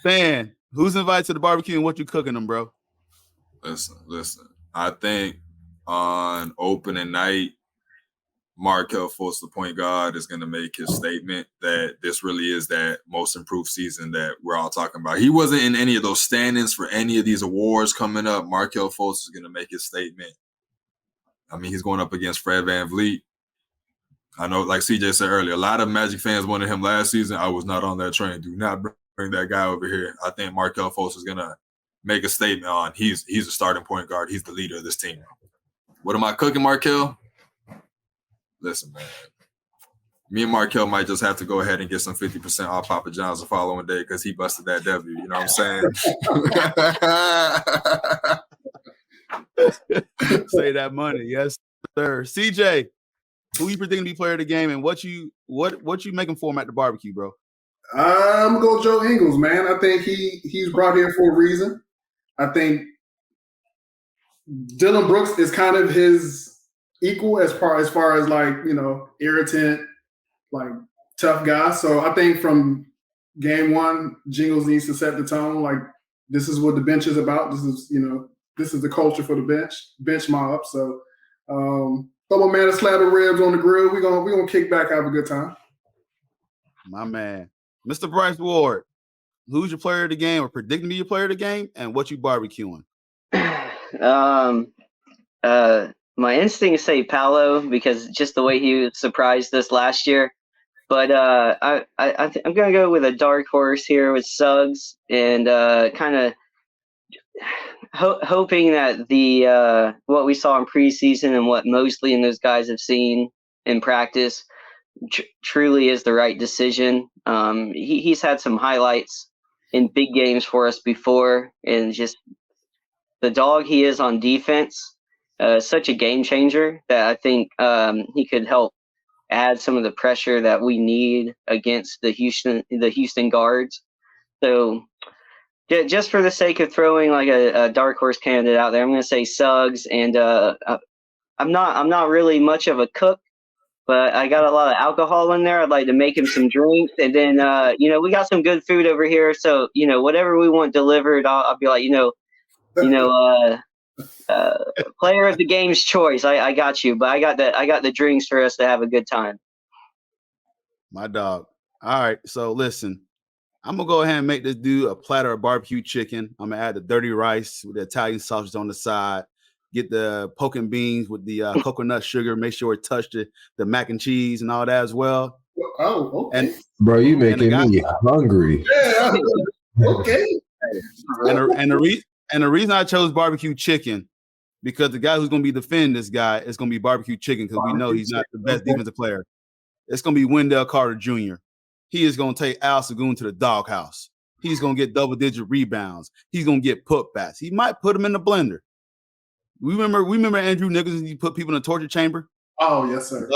Fan, who's invited to the barbecue and what you cooking them, bro? Listen. I think on opening night, Markelle Fultz, the point guard, is going to make his statement that this really is that most improved season that we're all talking about. He wasn't in any of those standings for any of these awards coming up. Markelle Fultz is going to make his statement. I mean, he's going up against Fred VanVleet. I know, like CJ said earlier, a lot of Magic fans wanted him last season. I was not on that train. Do not bring that guy over here. I think Markelle Fultz is going to make a statement on he's a starting point guard. He's the leader of this team. What am I cooking, Markelle? Listen, man, me and Markelle might just have to go ahead and get some 50% off Papa John's the following day because he busted that W. You know what I'm saying? Say that money, yes, sir. CJ, who you predicting to be player of the game, and what you making for him at the barbecue, bro? I'm gonna go Joe Ingles, man. I think he's brought here for a reason. I think Dylan Brooks is kind of his equal as far as like, irritant, like tough guy. So I think from game one, Jingles needs to set the tone. Like, this is what the bench is about. This is the culture for the bench mob. So throw my man a slab of ribs on the grill. We're gonna kick back, have a good time. My man, Mr. Bryce Ward, who's your player of the game or predicting to be your player of the game, and what you barbecuing? My instinct say Paolo because just the way he surprised us last year. But I'm gonna go with a dark horse here with Suggs, and kind of hoping that the what we saw in preseason and what Mosley and those guys have seen in practice truly is the right decision. He's had some highlights in big games for us before, and just the dog he is on defense, such a game changer that I think he could help add some of the pressure that we need against the Houston guards. So just for the sake of throwing like a dark horse candidate out there, I'm going to say Suggs. And I'm not really much of a cook, but I got a lot of alcohol in there. I'd like to make him some drinks, and then we got some good food over here. So whatever we want delivered, I'll be like player of the game's choice. I got you, but I got the drinks for us to have a good time. My dog. All right, so listen, I'm gonna go ahead and make this dude a platter of barbecue chicken. I'm gonna add the dirty rice with the Italian sausage on the side. Get the poke and beans with the coconut sugar. Make sure it touched the mac and cheese and all that as well. Oh, okay. And bro, you making me hungry. Yeah. Okay. And the reason I chose barbecue chicken, because the guy who's going to be defending this guy is going to be barbecue chicken, because we know he's not the best defensive player. It's going to be Wendell Carter Jr. He is going to take Al Sagoon to the doghouse. He's going to get double-digit rebounds. He's going to get putbacks. He might put him in the blender. We remember Andrew Nicholson. He put people in a torture chamber. Oh, yes, sir.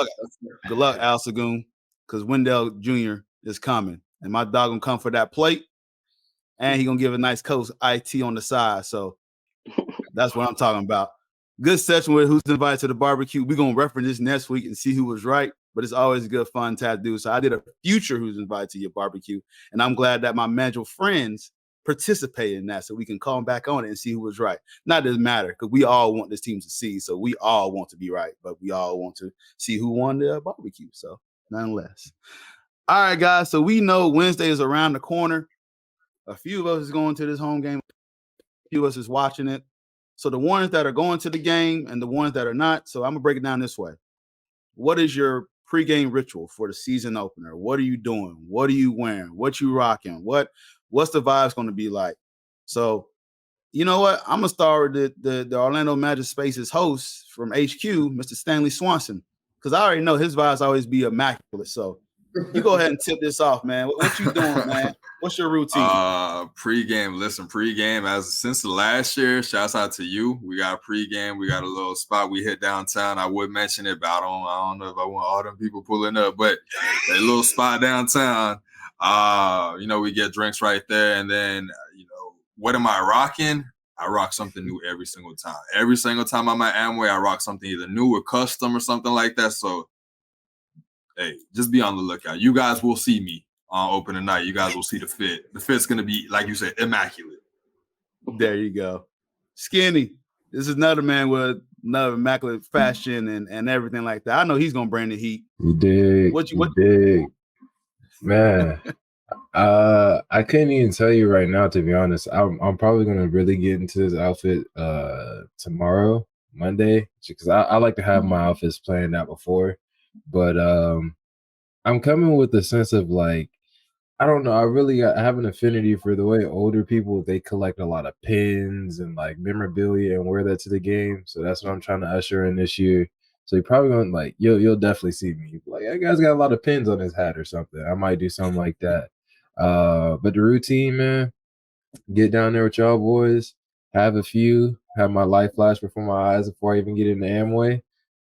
Good luck, Al Sagoon, because Wendell Jr. is coming, and my dog gonna come for that plate, and he gonna give a nice coach IT on the side. So that's what I'm talking about. Good session with who's invited to the barbecue. We're gonna reference this next week and see who was right. But it's always good fun to do. So I did a future who's invited to your barbecue, and I'm glad that my magical friends participate in that, so we can call them back on it and see who was right. Not doesn't matter, because we all want this team to see, so we all want to be right, but we all want to see who won the barbecue. So nonetheless, all right, guys. So we know Wednesday is around the corner. A few of us is going to this home game. A few of us is watching it. So the ones that are going to the game and the ones that are not. So I'm gonna break it down this way. What is your pregame ritual for the season opener? What are you doing? What are you wearing? What you rocking? What's the vibes going to be like? So, you know what? I'm going to start with the Orlando Magic Spaces host from HQ, Mr. Stanley Swanson, because I already know his vibes always be immaculate. So you go ahead and tip this off, man. What you doing, man? What's your routine? Pregame, since the last year, shouts out to you. We got pregame. We got a little spot we hit downtown. I would mention it, but I don't know if I want all them people pulling up, but a little spot downtown. We get drinks right there. And then, what am I rocking? I rock something new every single time. Every single time I'm at Amway, I rock something either new or custom or something like that. So, hey, just be on the lookout. You guys will see me on opening night. You guys will see the fit. The fit's going to be, like you said, immaculate. There you go. Skinny. This is another man with another immaculate fashion and everything like that. I know he's going to bring the heat. You dig. What dig. Man, I couldn't even tell you right now, to be honest. I'm probably gonna really get into this outfit tomorrow, Monday, because I like to have my outfits planned out before. But I'm coming with the sense of like, I don't know. I have an affinity for the way older people, they collect a lot of pins and like memorabilia and wear that to the game. So that's what I'm trying to usher in this year. So you're probably going to like, you'll definitely see me. Like, that guy's got a lot of pins on his hat or something. I might do something like that. But the routine, man, get down there with y'all boys, have a few, have my life flash before my eyes before I even get into Amway,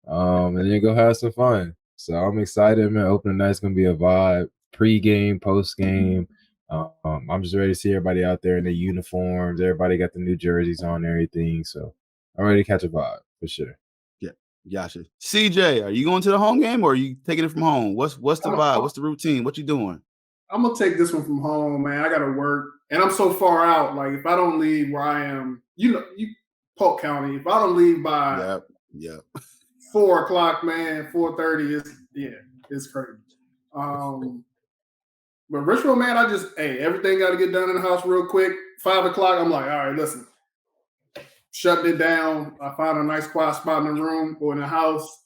and then go have some fun. So I'm excited, man. Opening night's gonna be a vibe. Pre-game, post-game. I'm just ready to see everybody out there in their uniforms. Everybody got the new jerseys on and everything. So I'm ready to catch a vibe for sure. Yeah, gotcha. CJ, are you going to the home game or are you taking it from home? What's the vibe? What's the routine? What you doing? I'm gonna take this one from home, man. I gotta work, and I'm so far out. Like if I don't leave where I am, you Polk County. If I don't leave by 4 o'clock, man, 4:30 it's crazy. But Richmond, man, everything got to get done in the house real quick. 5 o'clock, I'm like, all right, listen, shutting it down. I found a nice quiet spot in the room or in the house.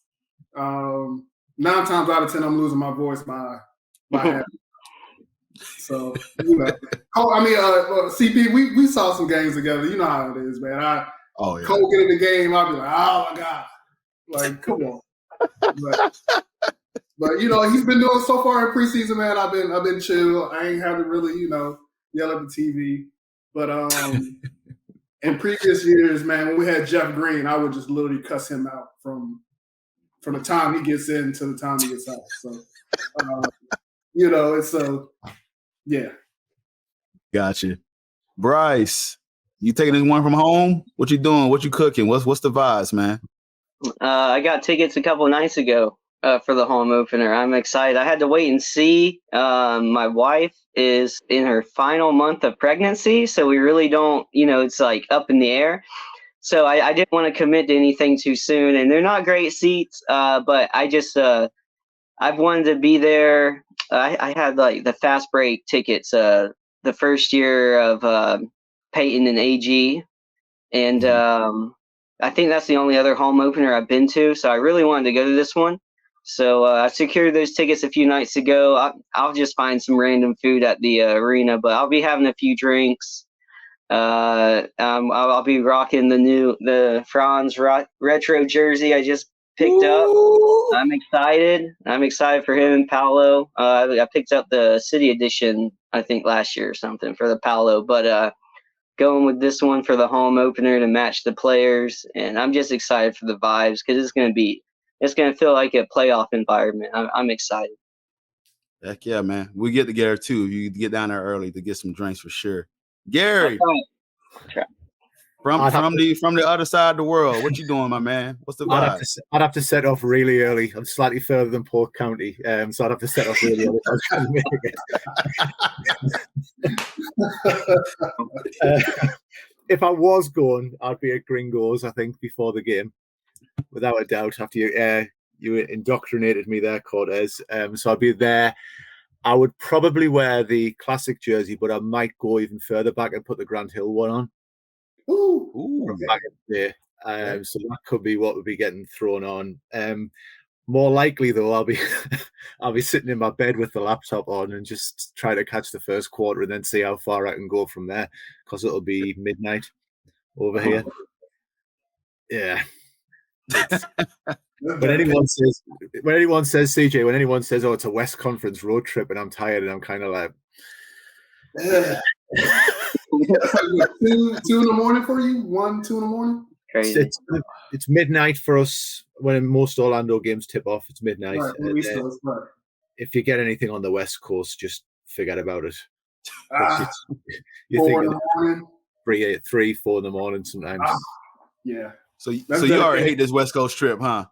9 times out of 10, I'm losing my voice by half. So, CP, we saw some games together. You know how it is, man. Cole get in the game, I'll be like, oh my God. Like, come on. But he's been doing so far in preseason, man. I've been chill. I ain't had to really, yell at the TV. But in previous years, man, when we had Jeff Green, I would just literally cuss him out from the time he gets in to the time he gets out. So yeah. Gotcha. Bryce, you taking this one from home? What you doing? What you cooking? What's the vibes, man? I got tickets a couple of nights ago for the home opener. I'm excited. I had to wait and see. My wife is in her final month of pregnancy, so we really don't, it's like up in the air. So I didn't want to commit to anything too soon, and they're not great seats, but I just I've wanted to be there. I had like the fast break tickets the first year of Peyton and AG, and I think that's the only other home opener I've been to. So I really wanted to go to this one. So I secured those tickets a few nights ago. I'll just find some random food at the arena, but I'll be having a few drinks. I'll be rocking the Franz retro jersey I just picked up. I'm excited for him and Paolo. I picked up the City Edition, I think last year or something for the Paolo, but going with this one for the home opener to match the players, and I'm just excited for the vibes because it's going to feel like a playoff environment. I'm excited. Heck yeah, man. We get together too. You get down there early to get some drinks for sure. Gary, from the other side of the world, what you doing, my man? What's the vibe? I'd have to set off really early. I'm slightly further than Port County, so I'd have to set off really early. I was trying to make it. If I was going, I'd be at Gringos, I think, before the game, without a doubt. After you indoctrinated me there, Cortez, so I'd be there. I would probably wear the classic jersey, but I might go even further back and put the Grant Hill one on. Ooh. Back there. So that could be what would be getting thrown on. More likely, though, I'll be sitting in my bed with the laptop on and just try to catch the first quarter and then see how far I can go from there, because it'll be midnight over here. Yeah. When anyone says CJ, when anyone says, "Oh, it's a West Conference road trip," and I'm tired, and I'm kind of like, 2 in the morning for you? 1, 2 in the morning? Crazy. It's midnight for us when most Orlando games tip off. It's midnight. Right. If you get anything on the West Coast, just forget about it. You 4 think in the morning? 3, 4 in the morning sometimes. Yeah. So you already hate this West Coast trip, huh?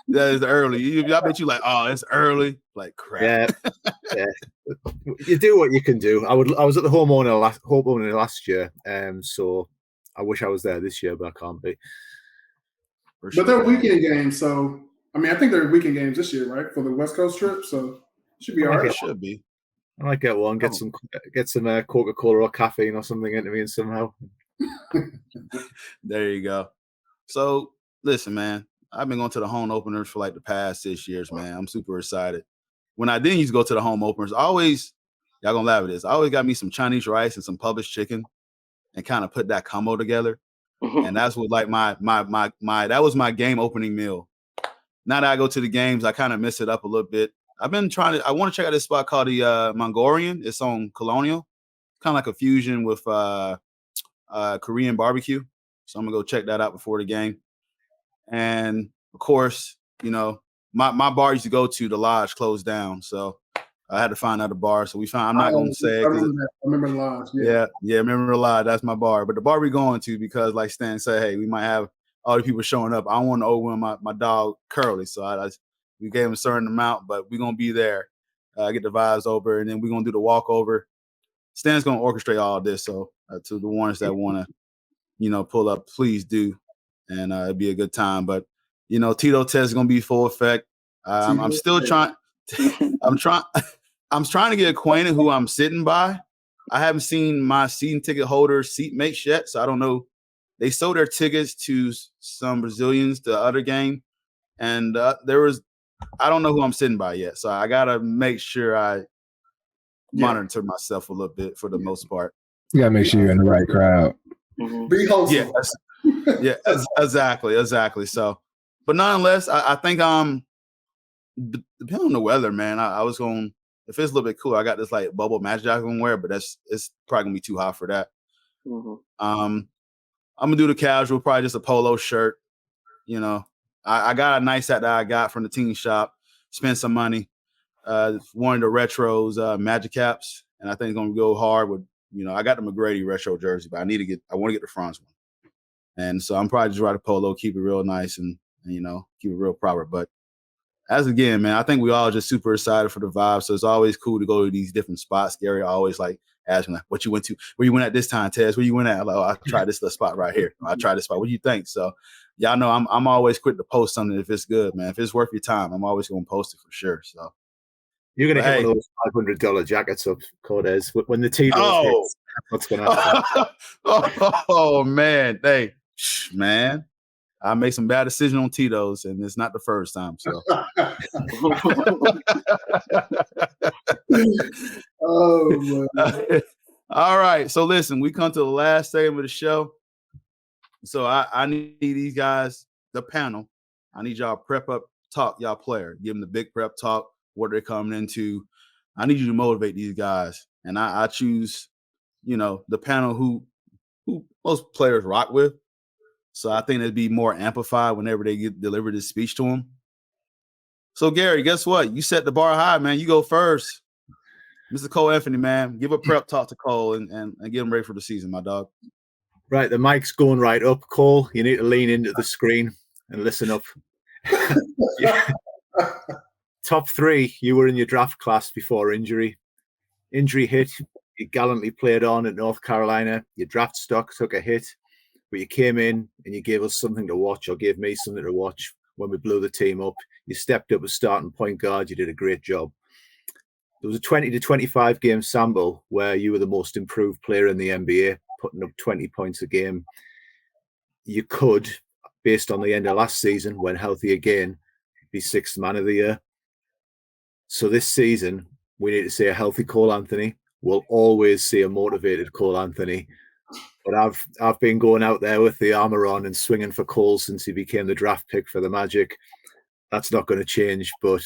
That is early. I bet you like, oh, it's early. Like crap. Yeah. You do what you can do. I was at the home opener last year, so I wish I was there this year, but I can't be. But they're weekend games, so I think they're weekend games this year, right? For the West Coast trip, so it should be all right. It should be. I might get one. Get some Coca-Cola or caffeine or something into me somehow. There you go. So listen, man, I've been going to the home openers for like the past 6 years, man. I'm super excited. When I didn't used to go to the home openers, y'all gonna laugh at this. I always got me some Chinese rice and some Publix chicken and kind of put that combo together. And that's what like my that was my game opening meal. Now that I go to the games, I kind of miss it up a little bit. I want to check out this spot called the Mongolian. It's on Colonial. Kind of like a fusion with Korean barbecue. So I'm gonna go check that out before the game. And of course, you know, my bar used to go to, the Lodge closed down, so I had to find another bar. So we found. I'm not gonna say it. I remember the Lodge. Yeah. Remember the Lodge. That's my bar. But the bar we going to, because like Stan said, hey, we might have all the people showing up. I don't want to overwhelm my dog Curly, so we gave him a certain amount, but we're gonna be there. Get the vibes over, and then we're gonna do the walkover. Stan's gonna orchestrate all of this. So to the ones that want to, pull up, please do, and it'll be a good time. But Tito test is gonna be full effect. I'm still trying. I'm trying to get acquainted who I'm sitting by. I haven't seen my season ticket holder seatmates yet, so I don't know. They sold their tickets to some Brazilians the other game, and I don't know who I'm sitting by yet, so I gotta make sure I monitor myself a little bit for the most part. You gotta make sure you're in the right crowd. Be wholesome. Yeah, exactly. So, but nonetheless, I think depending on the weather, man, I was going. If it's a little bit cool, I got this like bubble magic jacket I can wear, but it's probably gonna be too hot for that. I'm gonna do the casual, probably just a polo shirt. I got a nice hat that I got from the team shop. Spent some money. One of the retros, Magic Caps, and I think it's gonna go hard with. I got the McGrady retro jersey, but I want to get the France one. And so I'm probably just ride a polo, keep it real nice, and keep it real proper. But as again, man, I think we all just super excited for the vibe. So it's always cool to go to these different spots. Gary always like asking, like, what you went to, where you went at this time, Tez, where you went at? Like, I tried this little spot right here. I tried this spot. What do you think? So y'all know I'm always quick to post something if it's good, man. If it's worth your time, I'm always gonna post it for sure. So you're gonna hit one of those $500 jackets up, Cortez, when the team hits. What's gonna happen? Oh man, hey, man. I made some bad decisions on Tito's, and it's not the first time. So, all right. So, listen, we come to the last segment of the show. So, I need these guys, the panel. I need y'all prep up, talk y'all player, give them the big prep talk, what they're coming into. I need you to motivate these guys, and I choose, the panel who most players rock with. So I think it'd be more amplified whenever they deliver this speech to him. So Gary, guess what? You set the bar high, man. You go first. Mr. Cole Anthony, man. Give a prep talk to Cole and get him ready for the season, my dog. Right, the mic's going right up. Cole, you need to lean into the screen and listen up. Top 3, you were in your draft class before injury. Injury hit. You gallantly played on at North Carolina. Your draft stock took a hit. But you came in and you gave us something to watch, or gave me something to watch when we blew the team up. You stepped up as starting point guard. You did a great job. There was a 20 to 25 game sample where you were the most improved player in the NBA, putting up 20 points a game. You could, based on the end of last season, when healthy again, be 6th man of the year. So this season, we need to see a healthy Cole Anthony. We'll always see a motivated Cole Anthony. But I've been going out there with the armor on and swinging for Cole since he became the draft pick for the Magic. That's not going to change, but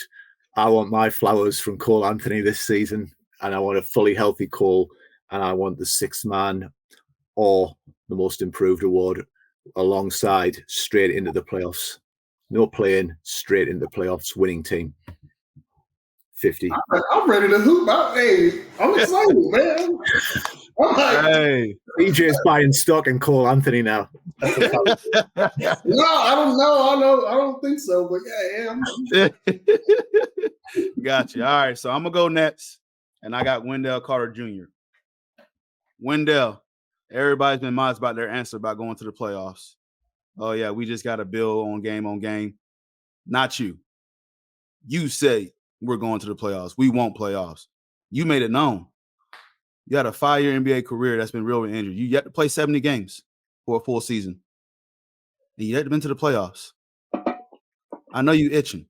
I want my flowers from Cole Anthony this season, and I want a fully healthy Cole, and I want the 6th man or the most improved award alongside straight into the playoffs. No playing, straight into the playoffs, winning team. 50. I'm ready to hoop. I'm excited, man. Hey, EJ's buying stock in Cole Anthony now. No, I don't know. I don't think so, but yeah. Gotcha. All right, so I'm gonna go next, and I got Wendell Carter Jr. Wendell, everybody's been modest about their answer about going to the playoffs. Oh yeah, we just got to build on game. Not you. You say we're going to the playoffs. We want playoffs. You made it known. You had a 5-year NBA career that's been real with injury. You yet to play 70 games for a full season. And you yet to been to the playoffs. I know you itching.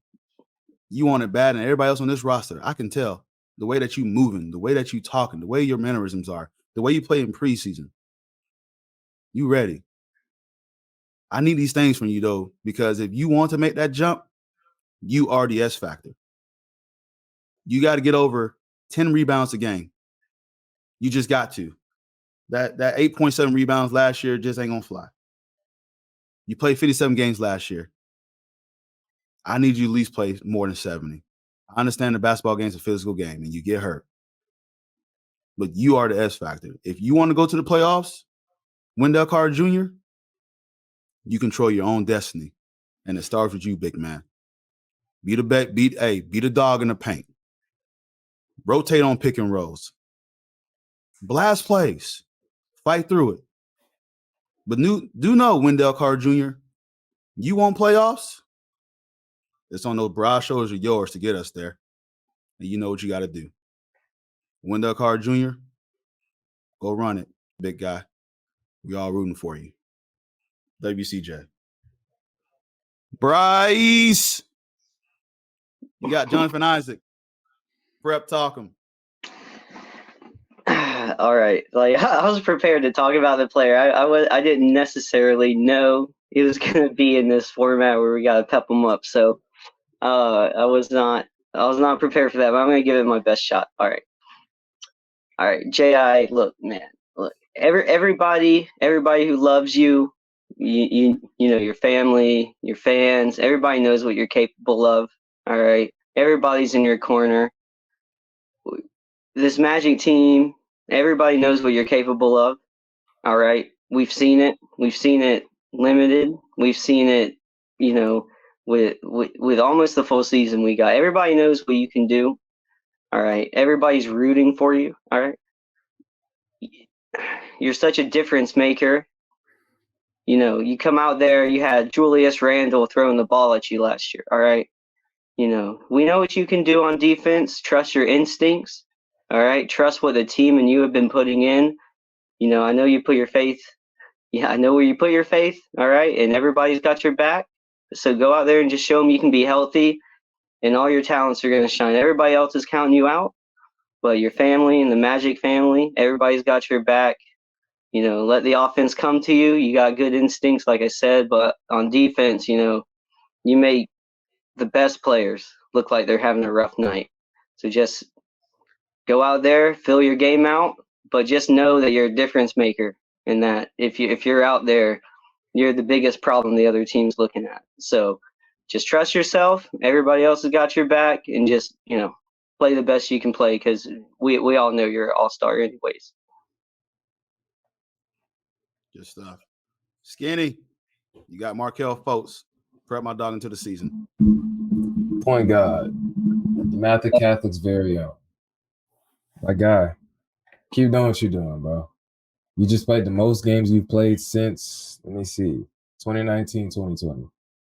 You want it bad, and everybody else on this roster, I can tell the way that you moving, the way that you talking, the way your mannerisms are, the way you play in preseason. You ready. I need these things from you, though, because if you want to make that jump, you are the S factor. You got to get over 10 rebounds a game. You just got to. That 8.7 rebounds last year just ain't gonna fly. You played 57 games last year. I need you to at least play more than 70. I understand the basketball game is a physical game and you get hurt. But you are the S factor. If you want to go to the playoffs, Wendell Carter Jr., you control your own destiny. And it starts with you, big man. Be the dog in the paint. Rotate on pick and rolls. Blast plays. Fight through it. But do know, Wendell Carter Jr., you want playoffs? It's on those broad shoulders of yours to get us there. And you know what you got to do. Wendell Carter Jr., go run it, big guy. We all rooting for you. WCJ. Bryce. You got Jonathan Isaac. Prep talk him. All right. Like, I was prepared to talk about the player. I didn't necessarily know it was going to be in this format where we got to pep him up. So I was not prepared for that, but I'm going to give it my best shot. All right. J.I., look, man, look, everybody who loves you, you know, your family, your fans, everybody knows what you're capable of. All right. Everybody's in your corner. This Magic team, everybody knows what you're capable of. All right. We've seen it. We've seen it limited. We've seen it, you know, with almost the full season we got. Everybody knows what you can do. All right. Everybody's rooting for you. All right. You're such a difference maker. You know, you come out there, you had Julius Randle throwing the ball at you last year. All right. You know, we know what you can do on defense. Trust your instincts. All right. Trust what the team and you have been putting in. You know, I know you put your faith. Yeah, I know where you put your faith. All right. And everybody's got your back. So go out there and just show them you can be healthy and all your talents are going to shine. Everybody else is counting you out, but your family and the Magic family, everybody's got your back. You know, let the offense come to you. You got good instincts, like I said, but on defense, you know, you make the best players look like they're having a rough night. So just go out there, fill your game out, but just know that you're a difference maker and that if you're out there, you're the biggest problem the other team's looking at. So just trust yourself. Everybody else has got your back and just, you know, play the best you can play because we all know you're an all-star anyways. Good stuff. Skinny, you got Markelle Fultz. Prep my dog into the season. Point guard. The Math of Catholics' very own. My guy. Keep doing what you're doing, bro. You just played the most games you've played since, 2019, 2020.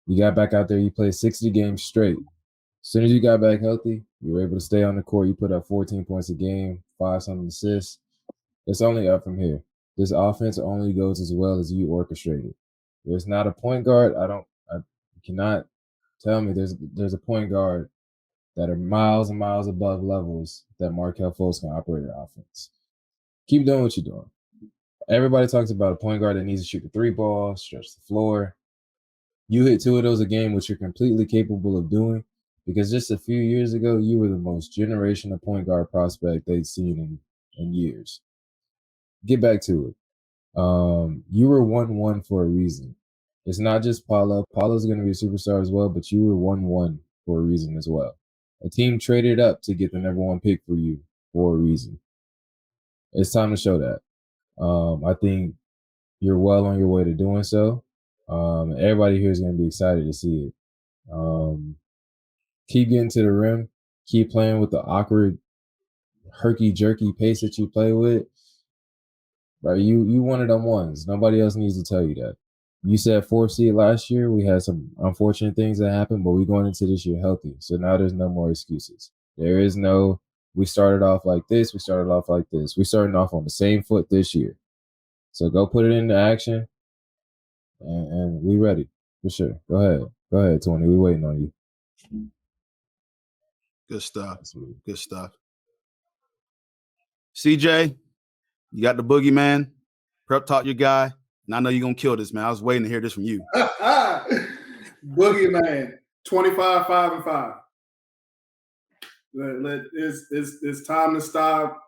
You got back out there, you played 60 games straight. As soon as you got back healthy, you were able to stay on the court. You put up 14 points a game, 5-something assists. It's only up from here. This offense only goes as well as you orchestrate it. There's not a point guard. You cannot tell me there's a point guard that are miles and miles above levels that Markelle Fultz can operate an offense. Keep doing what you're doing. Everybody talks about a point guard that needs to shoot the three ball, stretch the floor. You hit 2 of those a game, which you're completely capable of doing, because just a few years ago, you were the most generational point guard prospect they'd seen in years. Get back to it. You were 1-1 for a reason. It's not just Paulo. Paulo's going to be a superstar as well, but you were 1-1 for a reason as well. A team traded up to get the number 1 pick for you for a reason. It's time to show that. I think you're well on your way to doing so. Everybody here is going to be excited to see it. Keep getting to the rim. Keep playing with the awkward, herky-jerky pace that you play with. Right, you one of them ones. Nobody else needs to tell you that. You said 4th seed last year. We had some unfortunate things that happened, but we're going into this year healthy. So now there's no more excuses. There is no, we started off like this. We started off like this. We're starting off on the same foot this year. So go put it into action, and we ready for sure. Go ahead, Tony. We're waiting on you. Good stuff. Good stuff. CJ, you got the boogeyman. Prep talk your guy. And I know you're going to kill this, man. I was waiting to hear this from you. Boogeyman, 25, 5, and 5. It's time to stop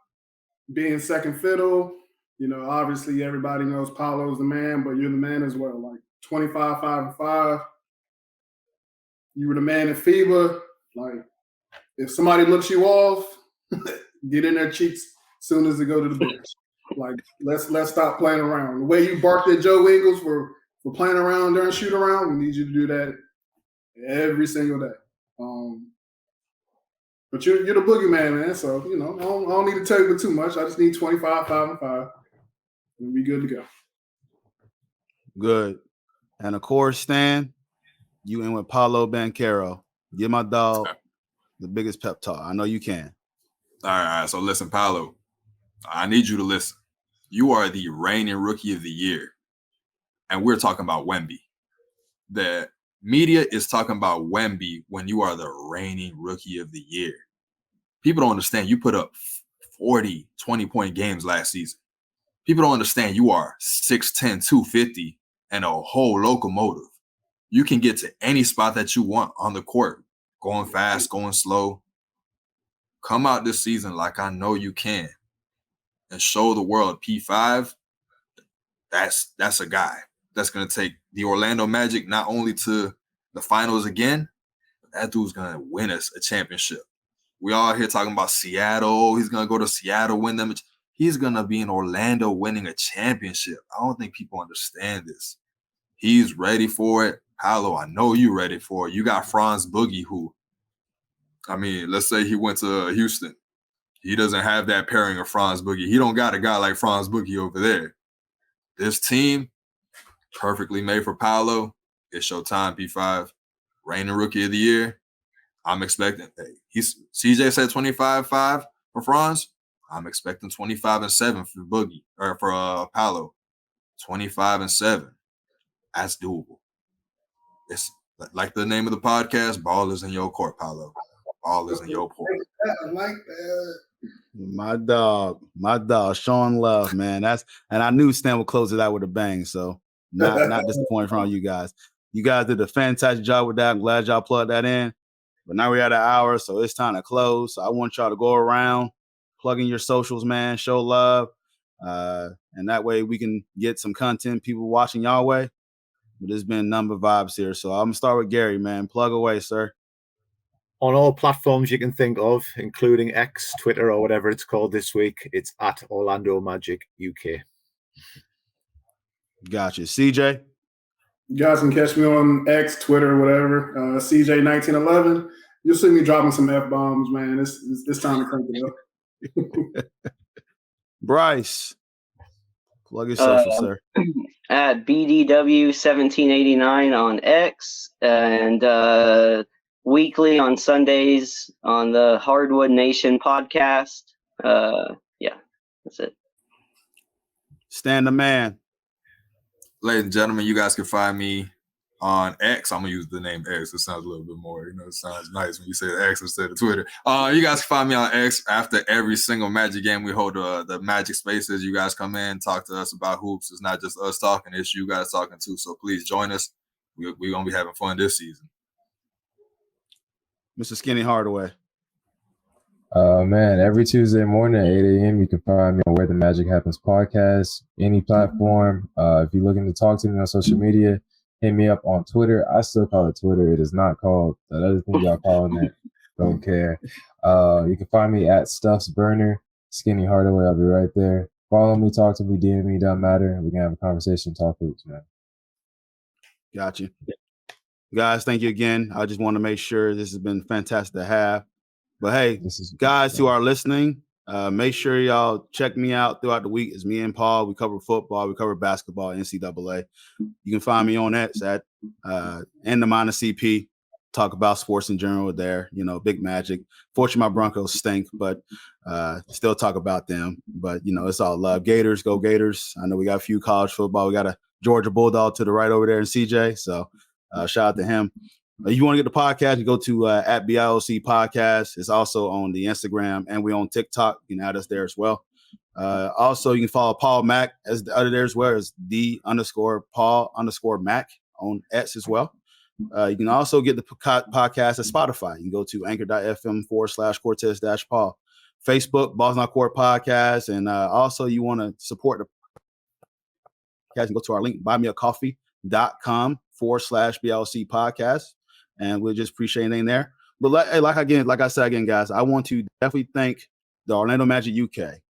being second fiddle. You know, obviously everybody knows Paulo's the man, but you're the man as well. Like 25, 5-5. You were the man in FIBA. Like, if somebody looks you off, get in their cheeks as soon as they go to the bench. Like, let's stop playing around. The way you barked at Joe Ingles for playing around during shoot around, we need you to do that every single day. But you're the boogeyman, man. So, I don't need to tell you too much. I just need 25, 5-5. And be good to go. Good. And of course, Stan, you in with Paulo Banchero. Give my dog the biggest pep talk. I know you can. All right. So listen, Paulo, I need you to listen. You are the reigning rookie of the year. And we're talking about Wemby. The media is talking about Wemby when you are the reigning rookie of the year. People don't understand. You put up 40, 20-point games last season. People don't understand you are 6'10", 250, and a whole locomotive. You can get to any spot that you want on the court, going fast, going slow. Come out this season like I know you can and show the world P5, that's a guy that's going to take the Orlando Magic not only to the finals again, but that dude's going to win us a championship. We all here talking about Seattle. He's going to go to Seattle, win them. He's going to be in Orlando winning a championship. I don't think people understand this. He's ready for it. Paolo, I know you're ready for it. You got Franz Boogie, who, let's say he went to Houston. He doesn't have that pairing of Franz Boogie. He don't got a guy like Franz Boogie over there. This team, perfectly made for Paolo. It's showtime, P5. Reigning rookie of the year. I'm expecting, CJ said 25-5 for Franz. I'm expecting 25-7 for Boogie, or for Paolo. 25-7. That's doable. It's like the name of the podcast, ball is in your court, Paolo. Ball is in your court. I like that. My dog, showing love, man. And I knew Stan would close it out with a bang, so not disappointed from you guys. You guys did a fantastic job with that. I'm glad y'all plugged that in. But now we're at an hour, so it's time to close. So I want y'all to go around, plug in your socials, man, show love. And that way we can get some content, people watching y'all way. But there's been a number of vibes here. So I'm going to start with Gary, man. Plug away, sir. On all platforms you can think of, including X, Twitter, or whatever it's called this week, it's at Orlando Magic UK. Gotcha. CJ? You guys can catch me on X, Twitter, whatever. CJ1911. You'll see me dropping some F-bombs, man. It's time to crank it up. Bryce? Plug your social, sir. At BDW1789 on X, and weekly on Sundays on the Hardwood Nation podcast. That's it. Stand the man. Ladies and gentlemen, you guys can find me on X. I'm going to use the name X. It sounds a little bit more, it sounds nice when you say X instead of Twitter. You guys can find me on X. After every single Magic game, we hold the Magic Spaces. You guys come in, talk to us about hoops. It's not just us talking. It's you guys talking too. So please join us. We're going to be having fun this season. Mr. Skinny Hardaway. Man, every Tuesday morning at 8 a.m., you can find me on Where the Magic Happens podcast, any platform. If you're looking to talk to me on social media, hit me up on Twitter. I still call it Twitter. It is not called that other thing y'all calling it. Don't care. You can find me at Stuffs Burner, Skinny Hardaway. I'll be right there. Follow me, talk to me, DM me, doesn't matter. We can have a conversation, talk hoops, man. Gotcha. Guys, thank you again. I just want to make sure this has been fantastic to have. But hey, guys who are listening, make sure y'all check me out throughout the week. It's me and Paul. We cover football, we cover basketball, NCAA. You can find me on X at _CP. Talk about sports in general there. Big Magic. Fortunately, my Broncos stink, but still talk about them. But it's all love. Gators, go Gators. I know we got a few college football. We got a Georgia Bulldog to the right over there in CJ. So shout out to him. If you want to get the podcast, you go to at BIOC Podcast. It's also on the Instagram, and we're on TikTok. You can add us there as well. Also, you can follow Paul Mack as the other there as well as _Paul_Mac on X as well. You can also get the podcast at Spotify. You can go to anchor.fm/Cortez-Paul. Facebook, Balls Not Court Podcast. And also, you want to support the podcast, you can go to our link, Buy Me a Coffee. facebook.com/BIOC podcast. And we'll just appreciate anything there. But like I said again, guys, I want to definitely thank the Orlando Magic UK,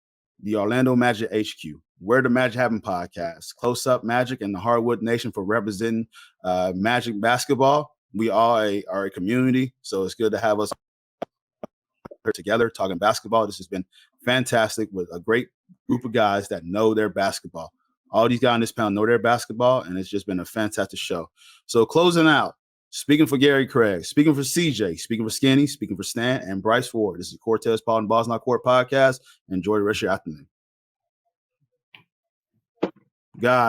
the Orlando Magic HQ, Where the Magic Happen podcast, Close Up Magic, and the Hardwood Nation for representing Magic basketball. We all are a community, so it's good to have us together talking basketball. This has been fantastic with a great group of guys that know their basketball. All these guys on this panel know their basketball, and it's just been a fantastic show. So closing out, speaking for Gary Craig, speaking for CJ, speaking for Skinny, speaking for Stan and Bryce Ford, this is Cortez Paul and Balls Not Court podcast. Enjoy the rest of your afternoon. Guys.